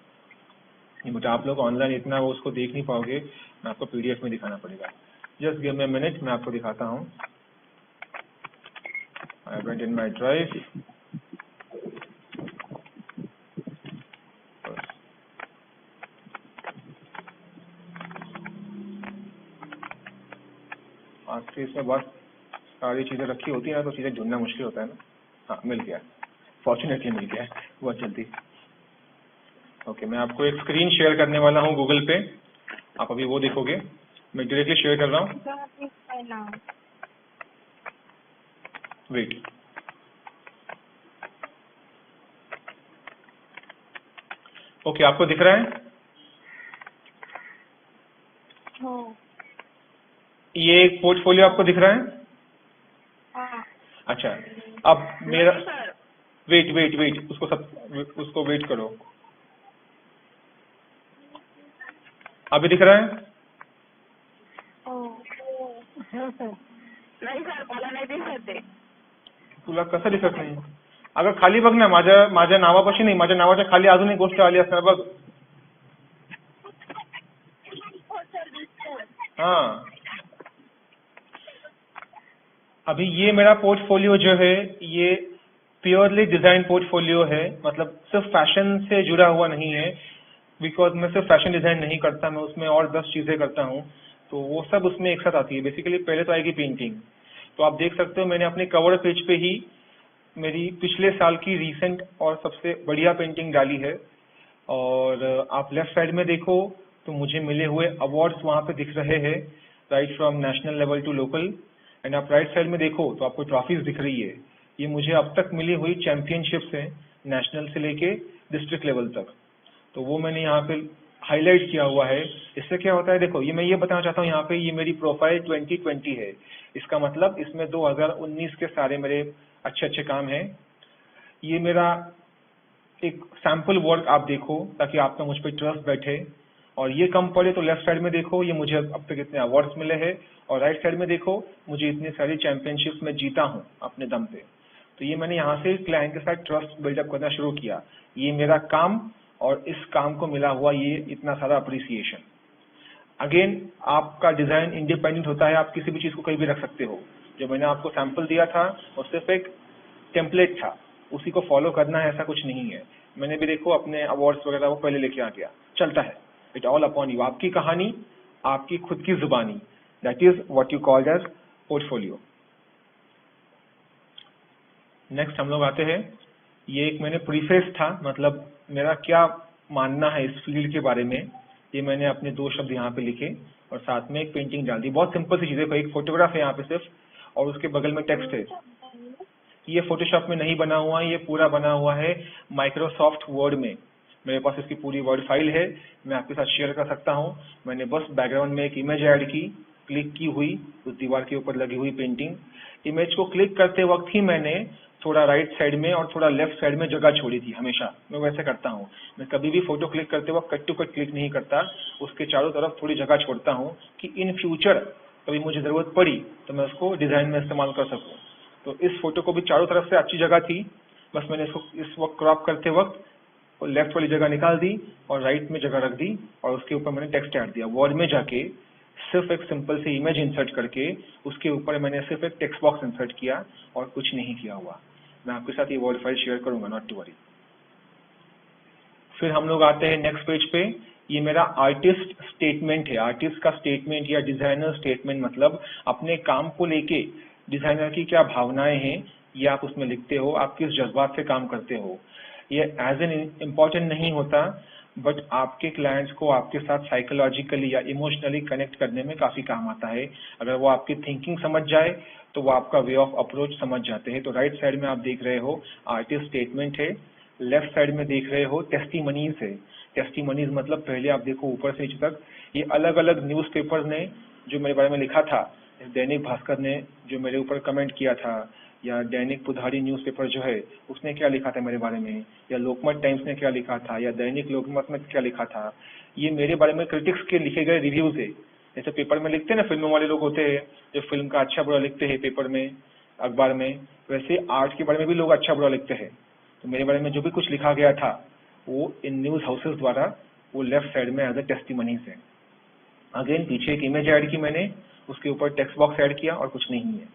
नहीं बेटा, आप लोग ऑनलाइन इतना वो उसको देख नहीं पाओगे, मैं आपको पीडीएफ में दिखाना पड़ेगा। Just give me a minute, मैं आपको दिखाता हूँ। I went in my drive. आपके इसमें बहुत सारी चीजें रखी होती है ना, तो चीजें ढूंढना मुश्किल होता है ना। हाँ, मिल गया, फॉर्चुनेटली मिल गया बहुत जल्दी। ओके, मैं आपको एक स्क्रीन शेयर करने वाला हूँ गूगल पे, आप अभी वो देखोगे। मैं डायरेक्टली शेयर कर रहा हूँ, वेट। ओके, आपको दिख रहा है? ये एक पोर्टफोलियो आपको दिख रहा है? हाँ। अच्छा, अब मेरा वेट वेट वेट, उसको वेट करो। अभी दिख रहा है? नाही सर, मला नाही दिसत आहे। तुला कसं दिसत नाही? अगं खाली बघ ना, माझ्या नावापाशी नाही, माझ्या नावाच्या खाली अजून एक गोष्ट आली असणार बघ। हाँ, अभी ये मेरा पोर्टफोलियो जो है, ये प्योरली डिजाइन पोर्टफोलियो है, मतलब सिर्फ फैशन से जुड़ा हुआ नहीं है, बिकॉज मैं सिर्फ फैशन डिजाइन नहीं करता, मैं उसमें और 10 चीजें करता हूँ, तो वो सब उसमें एक साथ आती है। बेसिकली पहले तो आएगी पेंटिंग, तो आप देख सकते हो मैंने अपने कवर पेज पे ही मेरी पिछले साल की रीसेंट और सबसे बढ़िया पेंटिंग डाली है। और आप लेफ्ट साइड में देखो तो मुझे मिले हुए अवार्ड्स वहाँ पे दिख रहे हैं, right from national level to local. And आप राइट साइड में देखो तो आपको ट्रॉफीज दिख रही है, ये मुझे अब तक मिली हुई चैंपियनशिप्स हैं, नेशनल से लेके डिस्ट्रिक्ट लेवल तक। तो वो मैंने यहाँ पे हाईलाइट किया हुआ है। इससे क्या होता है, देखो ये मैं ये बताना चाहता हूँ, यहाँ पे ये मेरी प्रोफाइल 2020 है, इसका मतलब इसमें 2019 के सारे मेरे अच्छे अच्छे काम हैं। ये मेरा एक सैंपल वर्क आप देखो ताकि आपका मुझ पर ट्रस्ट बैठे। और ये कम पड़े तो लेफ्ट साइड में देखो, ये मुझे अब तक इतने अवार्ड्स मिले हैं, और राइट साइड में देखो मुझे इतनी सारी चैंपियनशिप्स में जीता हूँ अपने दम पे। तो ये मैंने यहाँ से क्लाइंट के साथ ट्रस्ट बिल्डअप करना शुरू किया, ये मेरा काम और इस काम को मिला हुआ ये इतना सारा अप्रिसिएशन। अगेन आपका डिजाइन इंडिपेंडेंट होता है, आप किसी भी चीज को कहीं भी रख सकते हो। जो मैंने आपको सैंपल दिया था वो सिर्फ एक टेम्पलेट था, उसी को फॉलो करना है ऐसा कुछ नहीं है। मैंने भी देखो अपने अवार्ड्स वगैरह वो पहले लेके आ गया, चलता है। इट ऑल अपॉन यू, आपकी कहानी, आपकी खुद की जुबानी, that is what you called as portfolio. Next हम लोग आते हैं, ये एक मैंने प्रीफेस था, मतलब मेरा क्या मानना है इस फील्ड के बारे में, ये मैंने अपने 2 शब्द यहाँ पे लिखे और साथ में एक पेंटिंग डाल दी। बहुत सिंपल सी चीजें, एक फोटोग्राफ है यहाँ पे सिर्फ, और उसके बगल में टेक्स्ट है। ये फोटोशॉप में नहीं बना हुआ, ये पूरा बना हुआ है माइक्रोसॉफ्ट वर्ड में। मेरे पास इसकी पूरी वर्ड फाइल है, मैं आपके साथ शेयर कर सकता हूँ। मैंने बस बैकग्राउंड में एक इमेज ऐड की, क्लिक की हुई उस दीवार के ऊपर लगी हुई पेंटिंग। इमेज को क्लिक करते वक्त ही मैंने थोड़ा राइट साइड में और थोड़ा लेफ्ट साइड में जगह छोड़ी थी। हमेशा मैं वैसे करता हूँ, मैं कभी भी फोटो क्लिक करते वक्त कट टू कट क्लिक नहीं करता, उसके चारों तरफ थोड़ी जगह छोड़ता हूँ कि इन फ्यूचर कभी मुझे जरूरत पड़ी तो मैं उसको डिजाइन में इस्तेमाल कर सकूँ। तो इस फोटो को भी चारों तरफ से अच्छी जगह थी, बस मैंने इसको इस वक्त क्रॉप करते वक्त लेफ्ट वाली जगह निकाल दी और राइट में जगह रख दी, और उसके ऊपर मैंने टेक्स्ट ऐड दिया। वर्ड में जाके सिर्फ एक सिंपल सी इमेज इंसर्ट करके उसके ऊपर मैंने सिर्फ एक टेक्स्ट बॉक्स इंसर्ट किया और कुछ नहीं किया हुआ। मैं आपके साथ ये वर्ड फाइल शेयर करूंगा, नॉट टू वरी। फिर हम लोग आते हैं नेक्स्ट पेज पे, ये मेरा आर्टिस्ट स्टेटमेंट है। आर्टिस्ट का स्टेटमेंट या डिजाइनर स्टेटमेंट, मतलब अपने काम को लेके डिजाइनर की क्या भावनाएं हैं ये आप उसमें लिखते हो, आप किस जज्बात से काम करते हो। ये एज एन इम्पोर्टेंट नहीं होता, बट आपके क्लाइंट्स को आपके साथ साइकोलॉजिकली या इमोशनली कनेक्ट करने में काफी काम आता है। अगर वो आपकी थिंकिंग समझ जाए तो वो आपका वे ऑफ अप्रोच समझ जाते हैं। तो राइट साइड में आप देख रहे हो आर्टिस्ट स्टेटमेंट है, लेफ्ट साइड में देख रहे हो टेस्टिमनीज है। टेस्टिमनीज मतलब पहले आप देखो ऊपर से नीचे तक, ये अलग अलग न्यूज़पेपर्स ने जो मेरे बारे में लिखा था, दैनिक भास्कर ने जो मेरे ऊपर कमेंट किया था, या दैनिक पुधारी न्यूज़पेपर जो है उसने क्या लिखा था मेरे बारे में, या लोकमत टाइम्स ने क्या लिखा था, या दैनिक लोकमत में क्या लिखा था, ये मेरे बारे में क्रिटिक्स के लिखे गए रिव्यूज है। जैसे पेपर में लिखते हैं ना, फिल्मों वाले लोग होते हैं जो फिल्म का अच्छा बुरा लिखते हैं पेपर में, अखबार में, वैसे आर्ट के बारे में भी लोग अच्छा बुरा लिखते हैं। तो मेरे बारे में जो भी कुछ लिखा गया था वो इन न्यूज हाउसेस द्वारा वो लेफ्ट साइड में एज अ टेस्टिमनीज है। अगेन पीछे एक इमेज ऐड की मैंने, उसके ऊपर टेक्स्ट बॉक्स ऐड किया और कुछ नहीं है।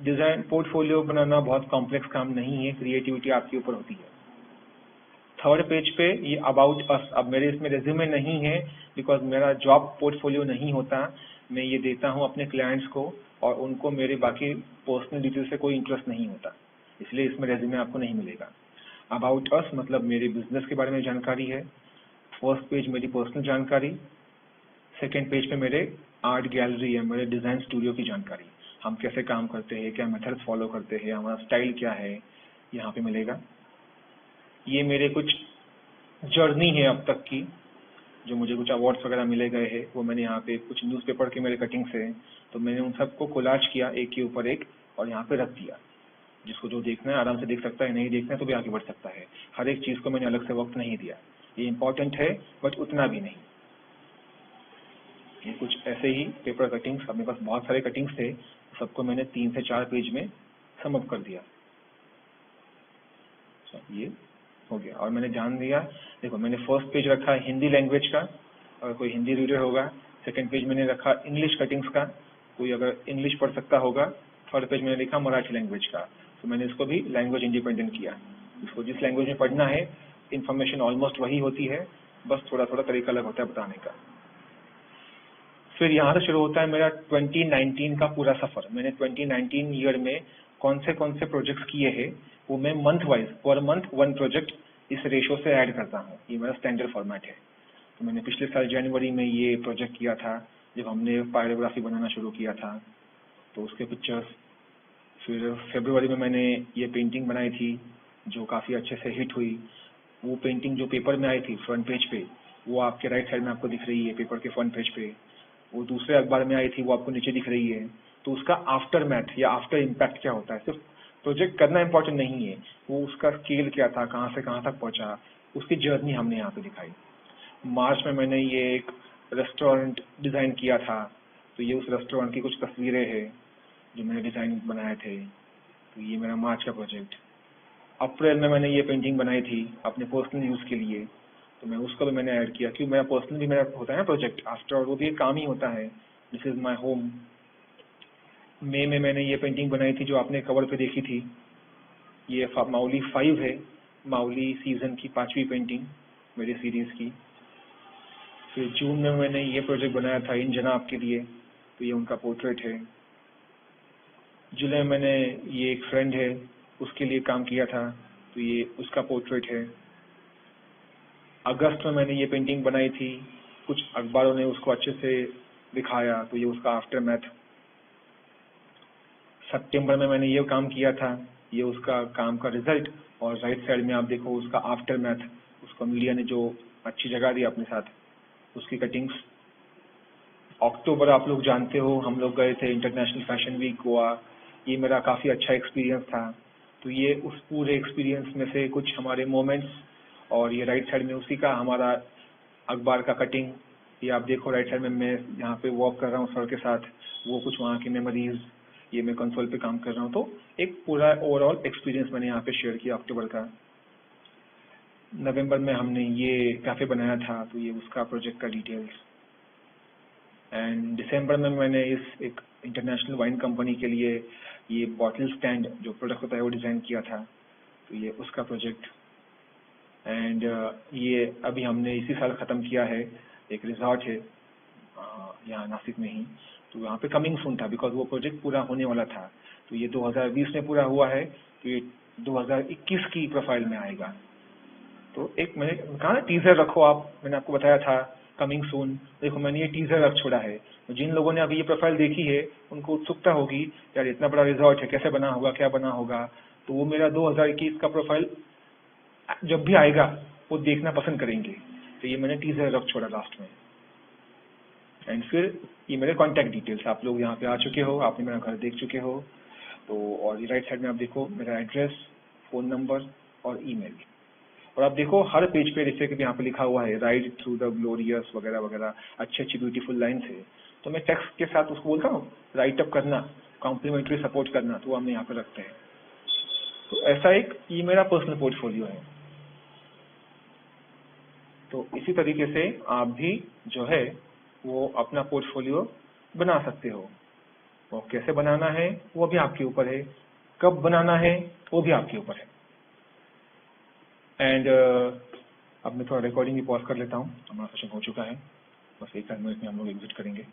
डिजाइन पोर्टफोलियो बनाना बहुत कॉम्प्लेक्स काम नहीं है, क्रिएटिविटी आपके ऊपर होती है। थर्ड पेज पे ये अबाउट अस, अब मेरे इसमें रेज्यूमे नहीं है बिकॉज मेरा जॉब पोर्टफोलियो नहीं होता, मैं ये देता हूँ अपने क्लाइंट्स को और उनको मेरे बाकी पर्सनल डिटेल से कोई इंटरेस्ट नहीं होता, इसलिए इसमें रेज्यूमे आपको नहीं मिलेगा। अबाउट अस मतलब मेरे बिजनेस के बारे में जानकारी है। फर्स्ट पेज मेरी पर्सनल जानकारी, सेकेंड पेज पे मेरे आर्ट गैलरी है, मेरे डिजाइन स्टूडियो की जानकारी, हम कैसे काम करते हैं, क्या मेथड्स फॉलो करते हैं, हमारा स्टाइल क्या है, यहाँ पे मिलेगा। ये मेरे कुछ जर्नी है अब तक की, जो मुझे कुछ अवार्ड्स वगैरह मिले गए हैं, वो मैंने यहाँ पे कुछ न्यूज़पेपर के मेरे कटिंग्स हैं, तो मैंने उन सबको कोलाज किया एक के ऊपर एक और यहाँ पे रख दिया। जिसको जो देखना है आराम से देख सकता है, नहीं देखना है तो भी आगे बढ़ सकता है। हर एक चीज को मैंने अलग से वक्त नहीं दिया, ये इंपॉर्टेंट है बट उतना भी नहीं। ये कुछ ऐसे ही पेपर कटिंग्स, अपने पास बहुत सारे कटिंग्स थे, सबको मैंने 3 से 4 पेज में सम अप कर दिया। ये हो गया और मैंने ध्यान दिया, देखो मैंने फर्स्ट पेज रखा हिंदी लैंग्वेज का, अगर कोई हिंदी रीडर होगा। सेकंड पेज मैंने रखा इंग्लिश कटिंग्स का, कोई अगर इंग्लिश पढ़ सकता होगा थर्ड पेज मैंने लिखा मराठी लैंग्वेज का, तो मैंने इसको भी लैंग्वेज इंडिपेंडेंट किया। इसको जिस लैंग्वेज में पढ़ना है इन्फॉर्मेशन ऑलमोस्ट वही होती है, बस थोड़ा थोड़ा तरीका अलग होता है बताने का। फिर यहाँ से शुरू होता है मेरा 2019 का पूरा सफर। मैंने 2019 ईयर में कौन से प्रोजेक्ट्स किए हैं वो मैं month wise per month 1 project इस रेशो से ऐड करता हूँ। ये मेरा स्टैंडर्ड फॉर्मेट है। तो मैंने पिछले साल जनवरी में ये प्रोजेक्ट किया था जब हमने पायरोग्राफी बनाना शुरू किया था, तो उसके पिक्चर्स। फिर फरवरी में मैंने ये पेंटिंग बनाई थी जो काफ़ी अच्छे से हिट हुई। वो पेंटिंग जो पेपर में आई थी फ्रंट पेज पे, वो आपके राइट साइड में आपको दिख रही है पेपर के फ्रंट पेज पे। वो दूसरे अखबार में आई थी, वो आपको नीचे दिख रही है। तो उसका आफ्टर मैथ या आफ्टर इम्पैक्ट क्या होता है, सिर्फ प्रोजेक्ट करना इंपॉर्टेंट नहीं है, वो उसका स्केल क्या था, कहाँ से कहाँ तक पहुँचा, उसकी जर्नी हमने यहाँ पे दिखाई। मार्च में मैंने ये एक रेस्टोरेंट डिज़ाइन किया था, तो ये उस रेस्टोरेंट की कुछ तस्वीरें हैं जो मैंने डिज़ाइन बनाए थे। तो ये मेरा मार्च का प्रोजेक्ट। अप्रैल में मैंने ये पेंटिंग बनाई थी अपने पर्सनल यूज़ के लिए, तो मैं उसको भी मैंने ऐड किया, क्योंकि मेरा पर्सनल भी मेरा होता है ना प्रोजेक्ट, आफ्टर ऑल वो भी एक काम ही होता है। This is my home. मई में मैंने ये पेंटिंग बनाई थी जो आपने कवर पे देखी थी। ये माउली 5 है, माउली सीजन की 5वीं पेंटिंग मेरी सीरीज़ की। फिर जून में मैंने ये प्रोजेक्ट बनाया था इन जनाब के लिए, तो ये उनका पोर्ट्रेट है। जुलाई में मैंने ये एक फ्रेंड है उसके लिए काम किया था, तो ये उसका पोर्ट्रेट है। अगस्त में मैंने ये पेंटिंग बनाई थी, कुछ अखबारों ने उसको अच्छे से दिखाया, तो ये उसका आफ्टर मैथ। सितंबर में मैंने ये काम किया था, ये उसका काम का रिजल्ट, और राइट साइड में आप देखो उसका आफ्टर मैथ, उसको मीडिया ने जो अच्छी जगह दी अपने साथ, उसकी कटिंग्स। अक्टूबर आप लोग जानते हो हम लोग गए थे इंटरनेशनल फैशन वीक गोवा। ये मेरा काफ़ी अच्छा एक्सपीरियंस था, तो ये उस पूरे एक्सपीरियंस में से कुछ हमारे मोमेंट्स, और ये राइट साइड में उसी का हमारा अखबार का कटिंग। ये आप देखो राइट साइड में मैं यहाँ पे वॉक कर रहा हूँ सर के साथ, वो कुछ वहाँ की मेमोरीज। ये मैं कंसोल पे काम कर रहा हूँ, तो एक पूरा ओवरऑल एक्सपीरियंस मैंने यहाँ पे शेयर किया अक्टूबर का। नवंबर में हमने ये कैफे बनाया था, तो ये उसका प्रोजेक्ट का डिटेल्स। एंड दिसंबर में मैंने इस एक इंटरनेशनल वाइन कंपनी के लिए ये बॉटल स्टैंड जो प्रोडक्ट होता है वो डिज़ाइन किया था, तो ये उसका प्रोजेक्ट। एंड ये अभी हमने इसी साल ख़त्म किया है, एक रिजॉर्ट है यहाँ नासिक में ही, तो यहाँ पे कमिंग सून था बिकॉज वो प्रोजेक्ट पूरा होने वाला था। तो ये 2020 में पूरा हुआ है, तो ये 2021 की प्रोफाइल में आएगा। तो एक मैंने कहा ना टीजर रखो आप, मैंने आपको बताया था कमिंग सून। देखो मैंने ये टीजर रख छोड़ा है, तो जिन लोगों ने अभी ये प्रोफाइल देखी है उनको उत्सुकता होगी यार इतना बड़ा रिजॉर्ट है, कैसे बना होगा, क्या बना होगा। तो वो मेरा 2021 का प्रोफाइल जब भी आएगा वो देखना पसंद करेंगे, तो ये मैंने टीजर रख छोड़ा लास्ट में। एंड फिर ये मेरे कॉन्टैक्ट डिटेल्स, आप लोग यहाँ पे आ चुके हो, आपने मेरा घर देख चुके हो, तो और राइट साइड में आप देखो मेरा एड्रेस, फ़ोन नंबर और ईमेल। और आप देखो हर पेज पे जैसे कि यहाँ पे लिखा हुआ है राइड थ्रू द ग्लोरियस वगैरह वगैरह, अच्छी अच्छी ब्यूटीफुल लाइन्स है। तो मैं टेक्स्ट के साथ उसको बोलता हूँ राइट अप करना, कॉम्प्लीमेंट्री सपोर्ट करना, तो हम यहाँ पे रखते हैं। तो ऐसा एक ये मेरा पर्सनल पोर्टफोलियो है। तो इसी तरीके से आप भी जो है वो अपना पोर्टफोलियो बना सकते हो। तो कैसे बनाना है वो भी आपके ऊपर है, कब बनाना है वो भी आपके ऊपर है। एंड अब मैं थोड़ा रिकॉर्डिंग भी पॉज कर लेता हूँ, हमारा सेशन हो चुका है, बस 1 मिनट में हम लोग एग्जिट करेंगे।